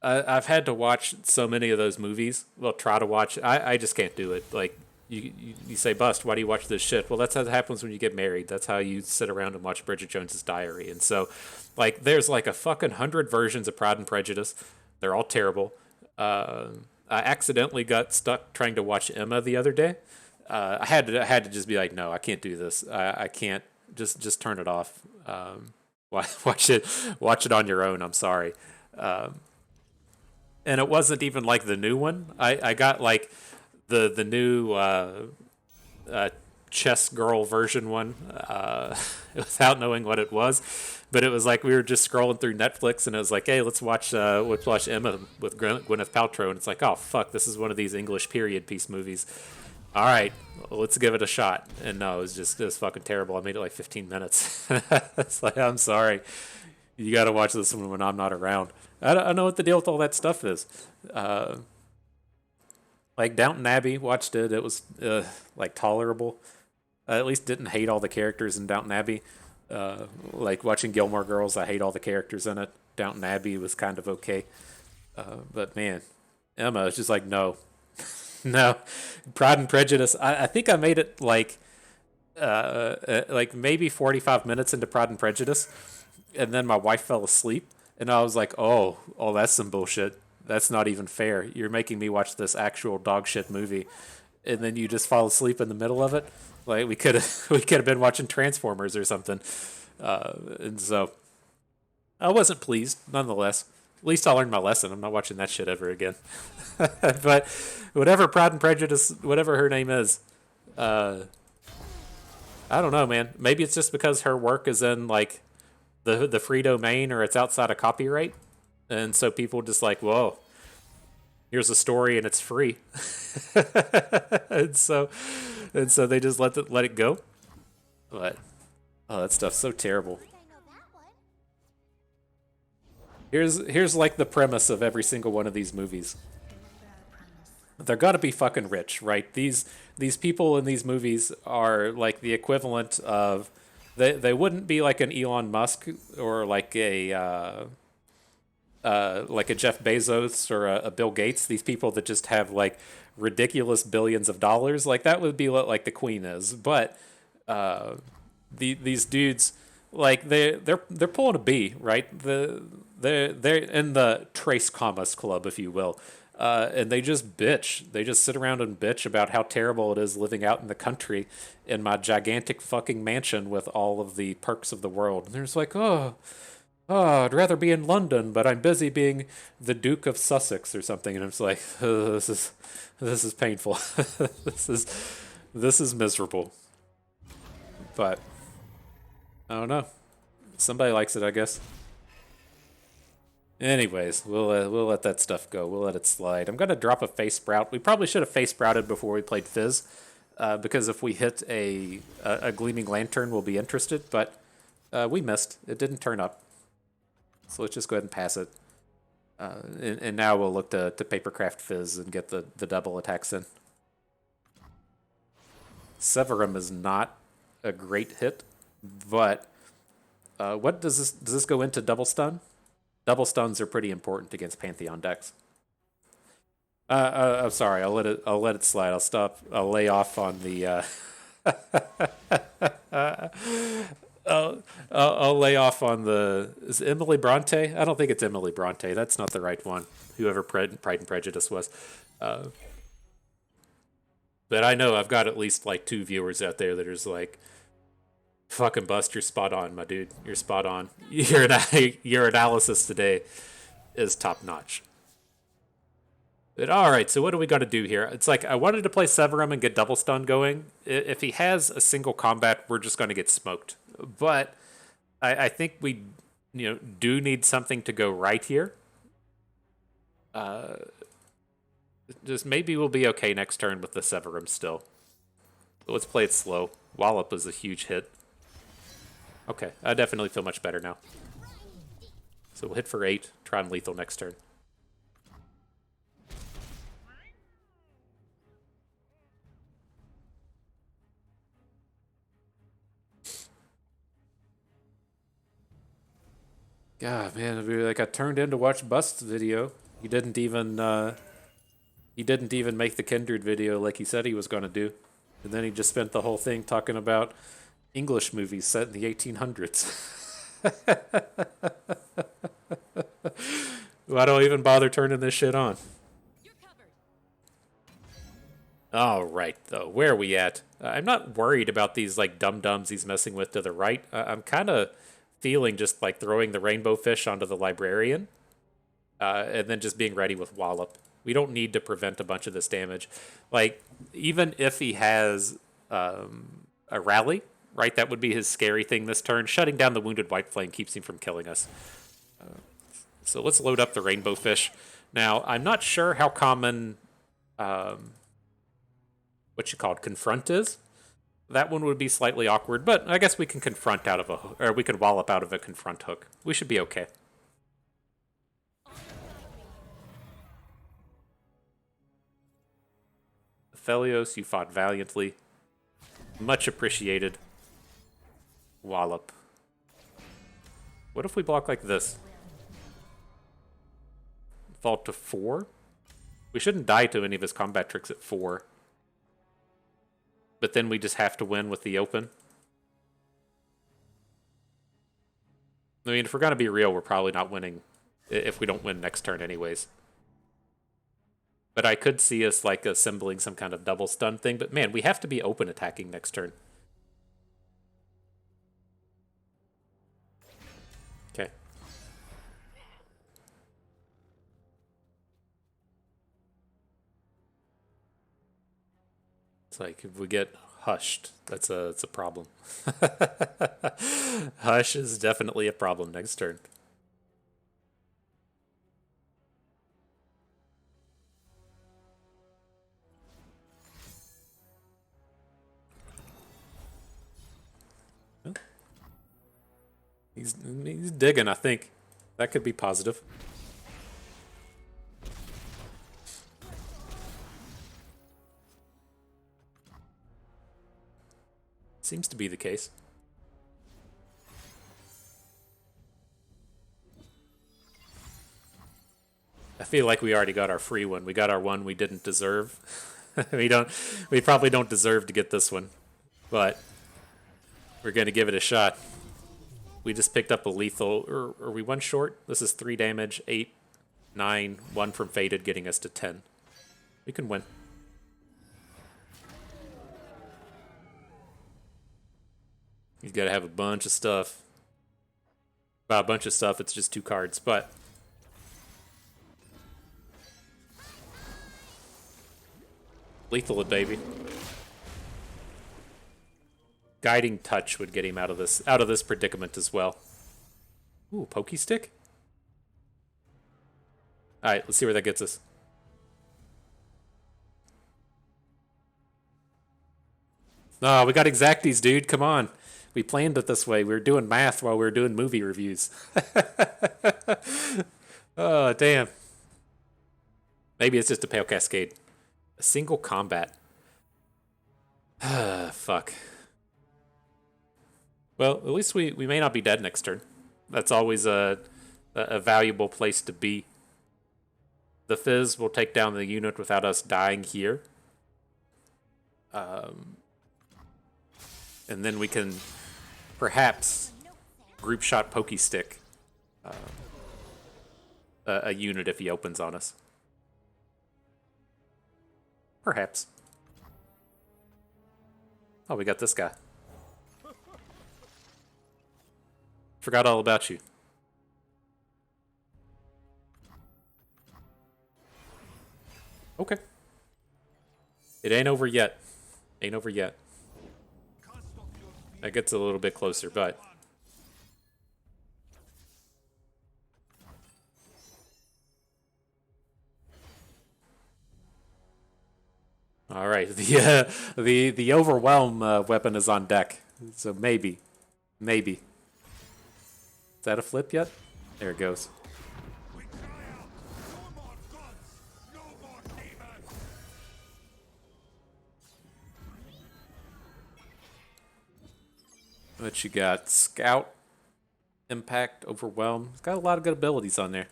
I've had to watch so many of those movies. Well, try to watch. I just can't do it. Like, you say, Bust, why do you watch this shit? Well, that's how it happens when you get married. That's how you sit around and watch Bridget Jones's Diary. And so, like, there's like a fucking 100 versions of Pride and Prejudice. They're all terrible. I accidentally got stuck trying to watch Emma the other day. I had to just be like, no, I can't do this. I can't. Just turn it off. Watch it on your own. I'm sorry. And it wasn't even like the new one. I got like the new chess girl version one without knowing what it was. But it was like we were just scrolling through Netflix and it was like, hey, let's watch Emma with Gwyneth Paltrow. And it's like, oh fuck, this is one of these English period piece movies. All right, let's give it a shot. And no, it was fucking terrible. I made it like 15 minutes. It's like, I'm sorry. You got to watch this one when I'm not around. I don't know what the deal with all that stuff is. Like Downton Abbey, watched it. It was like tolerable. I at least didn't hate all the characters in Downton Abbey. Like watching Gilmore Girls, I hate all the characters in it. Downton Abbey was kind of okay. But man, Emma is just like, no. No. Pride and Prejudice. I think I made it like maybe 45 minutes into Pride and Prejudice. And then my wife fell asleep. And I was like, oh, that's some bullshit. That's not even fair. You're making me watch this actual dog shit movie. And then you just fall asleep in the middle of it. Like we could have been watching Transformers or something. And so I wasn't pleased, nonetheless. At least I learned my lesson. I'm not watching that shit ever again. But whatever Pride and Prejudice, whatever her name is, I don't know, man. Maybe it's just because her work is in like the free domain or it's outside of copyright, and so people just like, whoa, here's a story and it's free. and so they just let it go. But oh, that stuff's so terrible. Here's like the premise of every single one of these movies. They're gotta be fucking rich, right? These people in these movies are like the equivalent of they wouldn't be like an Elon Musk or like a Jeff Bezos or a Bill Gates. These people that just have like ridiculous billions of dollars, like that would be what like the Queen is. But these dudes, like they're pulling a B, right? They're in the Trace Commerce Club, if you will. And they just bitch. They just sit around and bitch about how terrible it is living out in the country in my gigantic fucking mansion with all of the perks of the world. And they're just like, oh, I'd rather be in London, but I'm busy being the Duke of Sussex or something. And I'm just like, oh, this is painful. this is miserable. But I don't know. Somebody likes it, I guess. Anyways, we'll let that stuff go. We'll let it slide. I'm gonna drop a face sprout. We probably should have face sprouted before we played Fizz, because if we hit a gleaming lantern, we'll be interested. But we missed. It didn't turn up. So let's just go ahead and pass it. And now we'll look to Papercraft Fizz and get the double attacks in. Severum is not a great hit, but what does this go into double stun? Double stuns are pretty important against Pantheon decks. I'm sorry. I'll let it slide. I'll lay off on the. I'll lay off on the... Is it Emily Bronte? I don't think it's Emily Bronte. That's not the right one. Whoever Pride and Prejudice was. But I know I've got at least like 2 viewers out there that are just like, fucking Bust, you're spot on, my dude. You're spot on. Your analysis today is top notch. But all right, so what do we got to do here? It's like I wanted to play Severum and get double stun going. If he has a single combat, we're just going to get smoked. But I think we, do need something to go right here. Just maybe we'll be okay next turn with the Severum still. But let's play it slow. Wallop is a huge hit. Okay, I definitely feel much better now. So we'll hit for 8, try and lethal next turn. God, man, I got turned in to watch Bust's video. He didn't even make the Kindred video like he said he was going to do. And then he just spent the whole thing talking about English movies set in the 1800s. Why don't I even bother turning this shit on? All right, though. Where are we at? I'm not worried about these like dum-dums he's messing with to the right. I'm kind of feeling just like throwing the rainbow fish onto the librarian, and then just being ready with Wallop. We don't need to prevent a bunch of this damage. Like, even if he has a rally, right, that would be his scary thing this turn. Shutting down the Wounded White Flame keeps him from killing us. So let's load up the rainbow fish. Now, I'm not sure how common confront is. That one would be slightly awkward, but I guess we can confront out of or we can wallop out of a confront hook. We should be okay. Aphelios, you fought valiantly. Much appreciated. Wallop. What if we block like this? Fall to 4? We shouldn't die to any of his combat tricks at 4. But then we just have to win with the open. I mean, if we're going to be real, we're probably not winning if we don't win next turn anyways. But I could see us like assembling some kind of double stun thing. But man, we have to be open attacking next turn. Okay. It's like if we get hushed, that's a problem. Hush is definitely a problem next turn. He's digging, I think. That could be positive. Seems to be the case. I feel like we already got our free one. We got our one we didn't deserve. We probably don't deserve to get this one. But we're going to give it a shot. We just picked up a lethal. Are we one short? This is 3 damage, 8, 9, 1 from Fated, getting us to 10. We can win. He's got to have a bunch of stuff. By a bunch of stuff, it's just 2 cards, but... Lethal it, baby. Guiding Touch would get him out of this predicament as well. Ooh, Pokey Stick? Alright, let's see where that gets us. Oh, we got Exacties, dude. Come on. We planned it this way. We were doing math while we were doing movie reviews. Oh, damn. Maybe it's just a Pale Cascade. A single combat. Fuck. Well, at least we may not be dead next turn. That's always a valuable place to be. The Fizz will take down the unit without us dying here. And then we can perhaps group shot pokey stick a unit if he opens on us. Perhaps. Oh, we got this guy. Forgot all about you. Okay. It ain't over yet. Ain't over yet. That gets a little bit closer, but... Alright, the overwhelm weapon is on deck. So maybe. Maybe. Is that a flip yet? There it goes. We cry out, no more gods, no more demons. What you got? Scout, Impact, Overwhelm. It's got a lot of good abilities on there.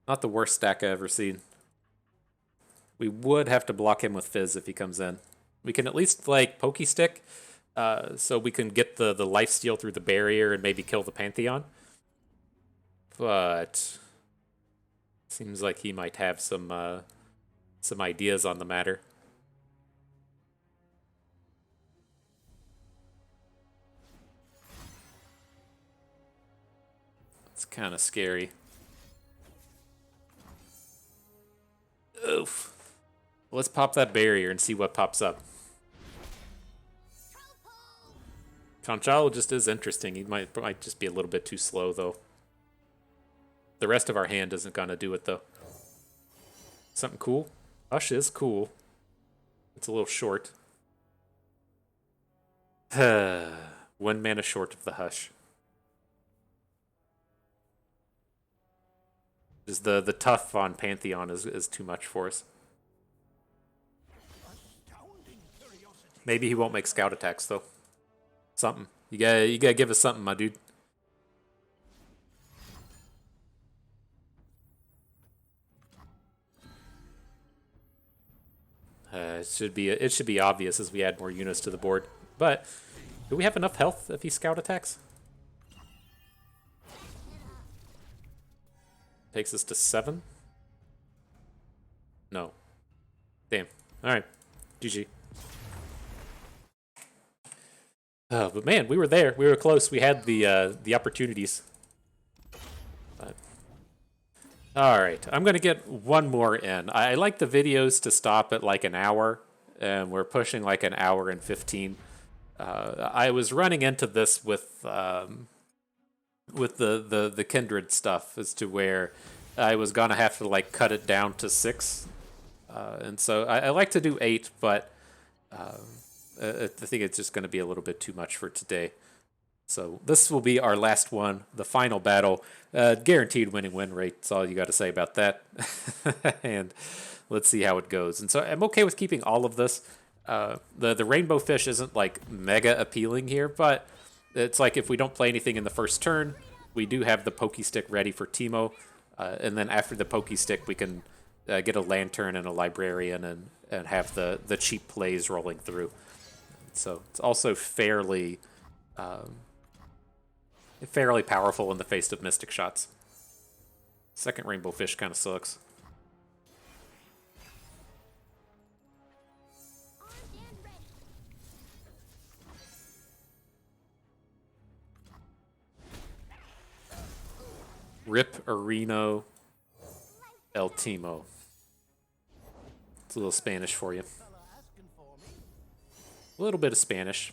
Not the worst stack I've ever seen. We would have to block him with Fizz if he comes in. We can at least, like, Pokey Stick, so we can get the lifesteal through the barrier and maybe kill the Pantheon. But seems like he might have some ideas on the matter. It's kind of scary. Oof. Let's pop that barrier and see what pops up. Conchalo just is interesting. He might just be a little bit too slow, though. The rest of our hand isn't going to do it, though. Something cool? Hush is cool. It's a little short. 1 mana short of the Hush. Is the tough on Pantheon is too much for us. Maybe he won't make scout attacks, though. Something. You gotta give us something, my dude. It should be obvious as we add more units to the board. But do we have enough health if he scout attacks? Takes us to 7. No. Damn. All right. GG. Oh, but man, we were there. We were close. We had the opportunities. But... All right, I'm gonna get one more in. I like the videos to stop at like an hour, and we're pushing like an hour and 15. I was running into this with the kindred stuff as to where I was gonna have to like cut it down to 6, and so I like to do 8, but I think it's just going to be a little bit too much for today. So this will be our last one, the final battle. Guaranteed winning win rate. That's all you got to say about that. And let's see how it goes. And so I'm okay with keeping all of this. The rainbow fish isn't like mega appealing here, but it's like if we don't play anything in the first turn, we do have the pokey stick ready for Teemo. And then after the pokey stick, we can get a lantern and a librarian and have the cheap plays rolling through. So it's also fairly powerful in the face of mystic shots. Second rainbow fish kind of sucks. Rip Areno El Timo. It's a little Spanish for you. A little bit of Spanish.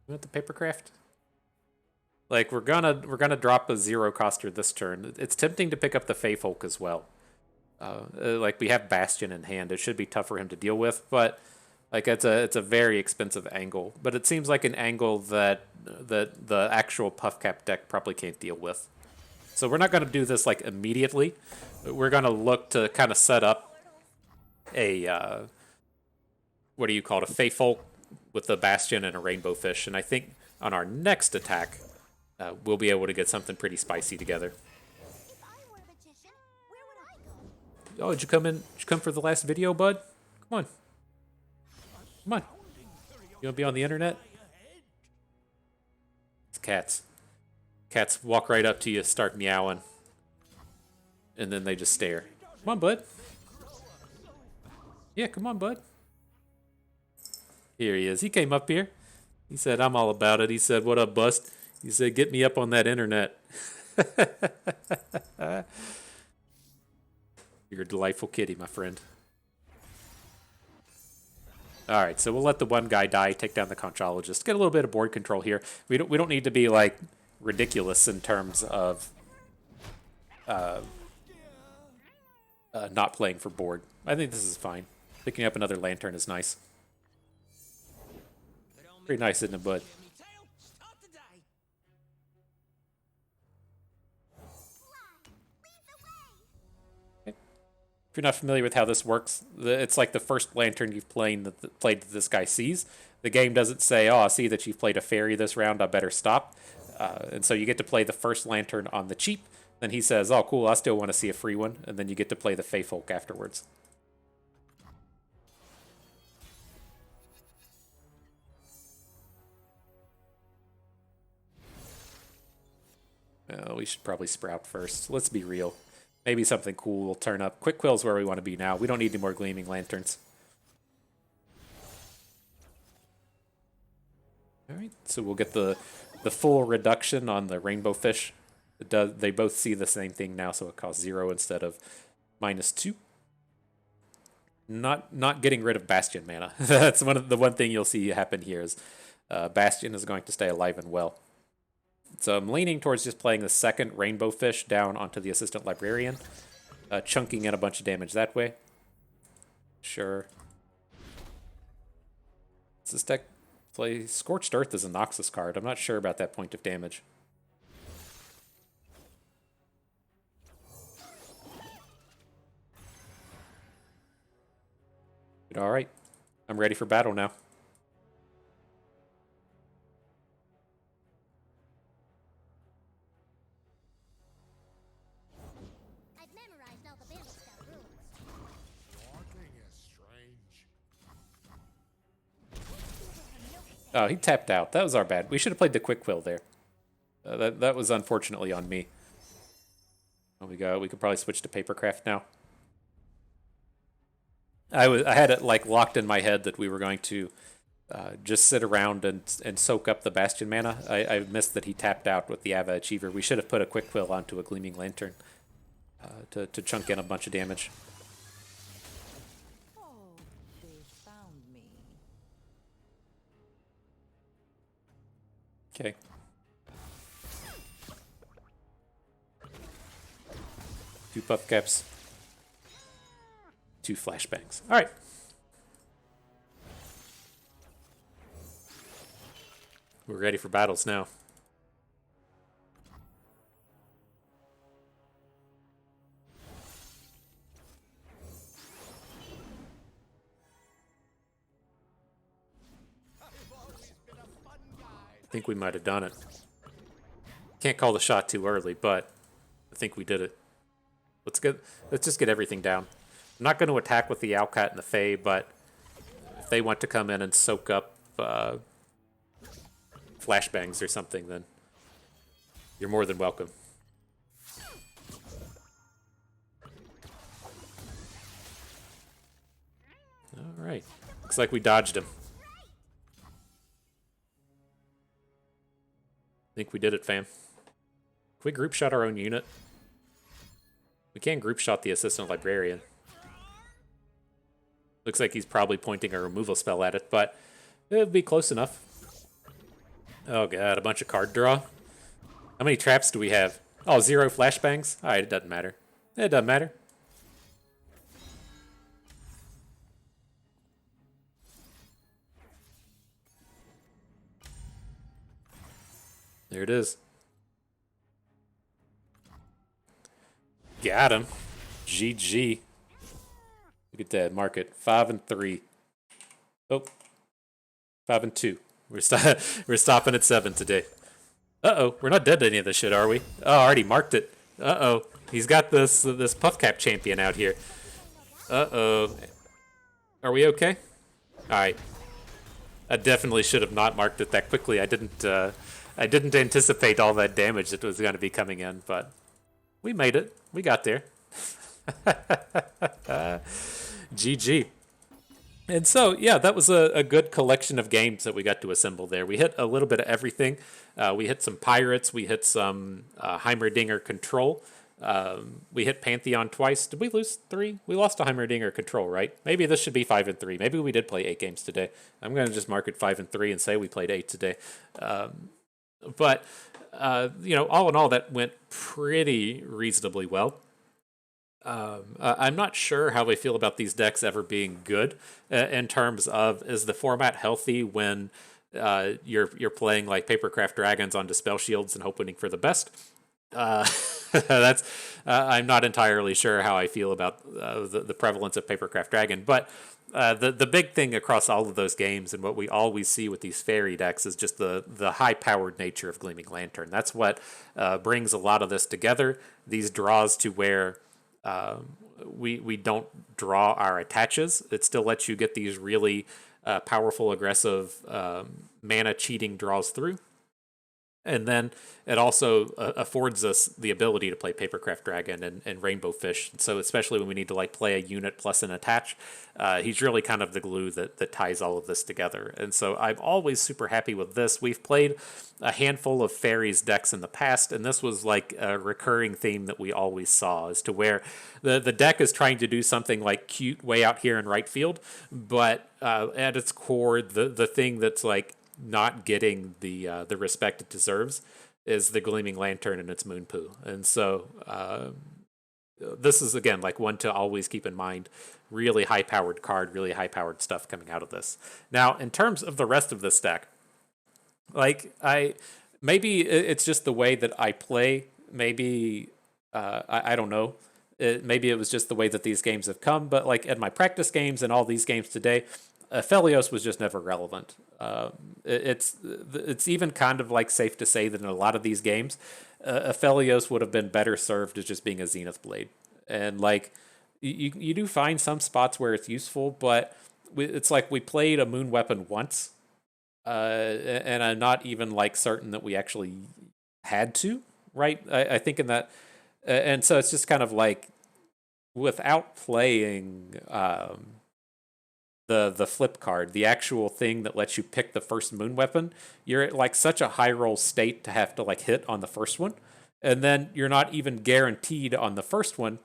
You want the Papercraft? Like we're gonna drop a 0 coster this turn. It's tempting to pick up the Fey Folk as well. Like we have Bastion in hand. It should be tough for him to deal with, but like it's a very expensive angle. But it seems like an angle that the actual Puffcap deck probably can't deal with. So we're not gonna do this like immediately. We're gonna look to kind of set up a what do you call it? A Fey Folk with a Bastion and a Rainbow Fish, and I think on our next attack, we'll be able to get something pretty spicy together. If I were a magician, where would I go? Oh, did you come in? Did you come for the last video, bud? Come on. Come on. You want to be on the internet? It's cats. Cats walk right up to you, start meowing, and then they just stare. Come on, bud. Yeah, come on, bud. Here he is. He came up here. He said, I'm all about it. He said, what up, Bust? He said, get me up on that internet. You're a delightful kitty, my friend. Alright, so we'll let the one guy die, take down the conchologist. Get a little bit of board control here. We don't need to be, like, ridiculous in terms of not playing for board. I think this is fine. Picking up another lantern is nice. Pretty nice, isn't it, bud? If you're not familiar with how this works, it's like the first lantern you've played that this guy sees. The game doesn't say, oh, I see that you've played a fairy this round, I better stop. And so you get to play the first lantern on the cheap. Then he says, oh, cool, I still want to see a free one. And then you get to play the Fey Folk afterwards. We should probably sprout first. Let's be real. Maybe something cool will turn up. Quick Quill's where we want to be now. We don't need any more Gleaming Lanterns. Alright, so we'll get the full reduction on the Rainbow Fish. They both see the same thing now, so it costs 0 instead of -2. Not getting rid of Bastion mana. That's the one thing you'll see happen here is Bastion is going to stay alive and well. So I'm leaning towards just playing the second Rainbow Fish down onto the Assistant Librarian, chunking in a bunch of damage that way. Sure. Does this deck play Scorched Earth as a Noxus card? I'm not sure about that point of damage. But alright, I'm ready for battle now. Oh, he tapped out. That was our bad. We should have played the Quick Quill there. That was unfortunately on me. Oh, we could probably switch to Papercraft now. I had it like locked in my head that we were going to just sit around and soak up the Bastion mana. I missed that he tapped out with the Ava Achiever. We should have put a Quick Quill onto a Gleaming Lantern to chunk in a bunch of damage. Okay. Two puff caps. 2 flashbangs. All right. We're ready for battles now. I think we might have done it. Can't call the shot too early, but I think we did it. Let's just get everything down. I'm not going to attack with the Owlcat and the Fae, but if they want to come in and soak up flashbangs or something, then you're more than welcome. All right. Looks like we dodged him. I think we did it, fam. Can we group shot our own unit? We can group shot the Assistant Librarian. Looks like he's probably pointing a removal spell at it, but it'll be close enough. Oh god, a bunch of card draw. How many traps do we have? Oh, 0 flashbangs? Alright, it doesn't matter. It doesn't matter. There it is. Got him. GG. Look at that. Mark it. 5 and 3. Oh. 5 and 2. We're stopping at 7 today. Uh-oh. We're not dead to any of this shit, are we? Oh, I already marked it. Uh-oh. He's got this Puffcap champion out here. Uh-oh. Are we okay? Alright. I definitely should have not marked it that quickly. I didn't anticipate all that damage that was going to be coming in, but we made it. We got there. GG. And so, yeah, that was a good collection of games that we got to assemble there. We hit a little bit of everything. We hit some Pirates. We hit some Heimerdinger Control. We hit Pantheon twice. Did we lose 3? We lost to Heimerdinger Control, right? Maybe this should be 5-3. Maybe we did play 8 games today. I'm going to just mark it 5-3 and say we played 8 today. But all in all, that went pretty reasonably well. I'm not sure how I feel about these decks ever being good in terms of, is the format healthy when you're playing like Papercraft Dragons on Dispel Shields and hoping for the best? That's I'm not entirely sure how I feel about the prevalence of Papercraft Dragon, but the big thing across all of those games and what we always see with these fairy decks is just the high-powered nature of Gleaming Lantern. That's what brings a lot of this together. These draws to where we don't draw our attaches. It still lets you get these really powerful, aggressive mana cheating draws through. And then it also affords us the ability to play Papercraft Dragon and Rainbow Fish. So especially when we need to like play a unit plus an attach, he's really kind of the glue that ties all of this together. And so I'm always super happy with this. We've played a handful of fairies decks in the past, and this was like a recurring theme that we always saw, as to where the deck is trying to do something like cute way out here in right field, but at its core, the thing that's like not getting the respect it deserves is the Gleaming Lantern and its Moonpoo. And so this is, again, like one to always keep in mind. Really high-powered card, really high-powered stuff coming out of this. Now, in terms of the rest of this deck, like, maybe it's just the way that I play. Maybe, I don't know. Maybe it was just the way that these games have come, but like in my practice games and all these games today, Aphelios was just never relevant. It's even kind of like safe to say that in a lot of these games, Aphelios would have been better served as just being a Zenith Blade. And like you do find some spots where it's useful, but it's like we played a Moon Weapon once, and I'm not even like certain that we actually had to. Right? I think in that, and so it's just kind of like without playing. The flip card, the actual thing that lets you pick the first moon weapon, you're at like such a high roll state to have to like hit on the first one, and then you're not even guaranteed on the first one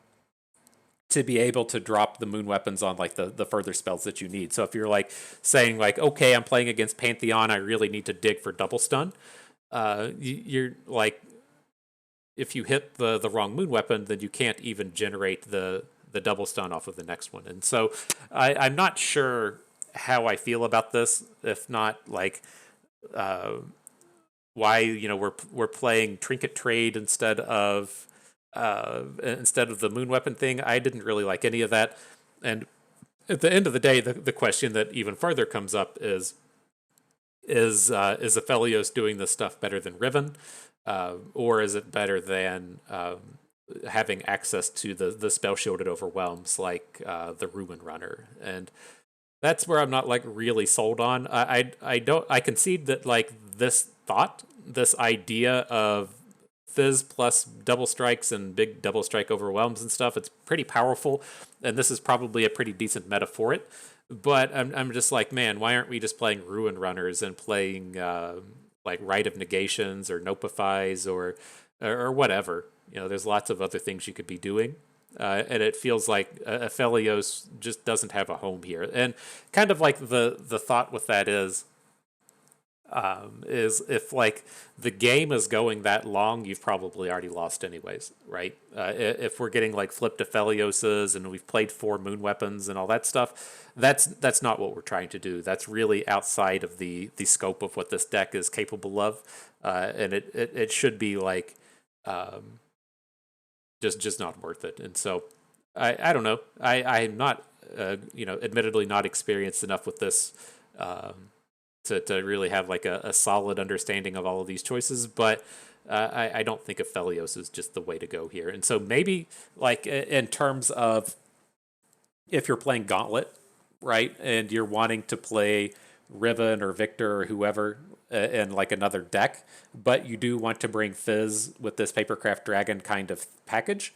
to be able to drop the moon weapons on like the further spells that you need. So if you're like saying like, okay, I'm playing against Pantheon, I really need to dig for double stun, you're like, if you hit the wrong moon weapon, then you can't even generate the double stun off of the next one. And so I'm not sure how I feel about this, if not like why we're playing Trinket Trade instead of the moon weapon thing. I didn't really like any of that. And at the end of the day, the question that even further comes up is Aphelios doing this stuff better than Riven? Or is it better than having access to the spell shielded overwhelms like the Ruin Runner? And that's where I'm not like really sold on. I concede that like this idea of Fizz plus double strikes and big double strike overwhelms and stuff, it's pretty powerful, and this is probably a pretty decent meta for it. But I'm just like, man, why aren't we just playing Ruin Runners and playing like Rite of Negations or Nopifies or whatever? There's lots of other things you could be doing. And it feels like Aphelios just doesn't have a home here. And kind of like the thought with that is if like the game is going that long, you've probably already lost anyways, right? If we're getting like flipped Aphelioses and we've played 4 moon weapons and all that stuff, that's not what we're trying to do. That's really outside of the scope of what this deck is capable of, and it should be like just not worth it. And so I don't know. I'm not admittedly not experienced enough with this to really have like a solid understanding of all of these choices, but I don't think Aphelios is just the way to go here. And so maybe like in terms of if you're playing Gauntlet, right, and you're wanting to play Riven or Victor or whoever in like another deck, but you do want to bring Fizz with this Papercraft Dragon kind of package.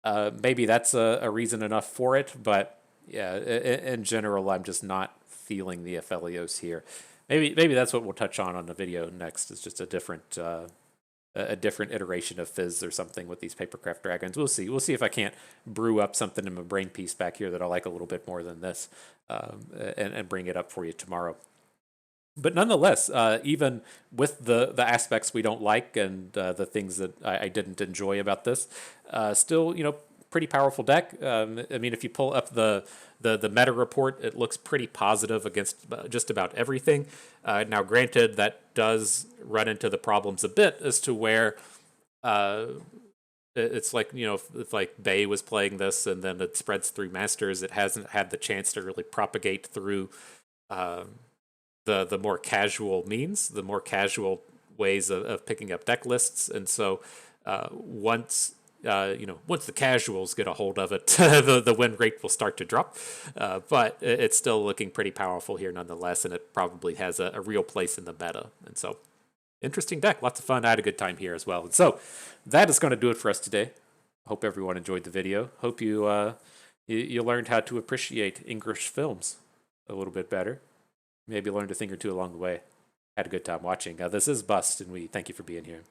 Maybe that's a reason enough for it, but yeah, in general, I'm just not feeling the Aphelios here. Maybe that's what we'll touch on the video next. It's just a different iteration of Fizz or something with these Papercraft Dragons. We'll see. We'll see if I can't brew up something in my brain piece back here that I like a little bit more than this, and bring it up for you tomorrow. But nonetheless, even with the aspects we don't like and the things that I didn't enjoy about this, still, pretty powerful deck. I mean, if you pull up the meta report, it looks pretty positive against just about everything. Now, granted, that does run into the problems a bit as to where it's like, if like Bay was playing this and then it spreads through Masters, it hasn't had the chance to really propagate through the more casual means, the more casual ways of picking up deck lists. And so once the casuals get a hold of it, the win rate will start to drop. But it's still looking pretty powerful here nonetheless, and it probably has a real place in the meta. And so, interesting deck, lots of fun. I had a good time here as well. And so, that is going to do it for us today. Hope everyone enjoyed the video. Hope you learned how to appreciate English films a little bit better. Maybe learned a thing or two along the way. Had a good time watching. This is Bust, and we thank you for being here.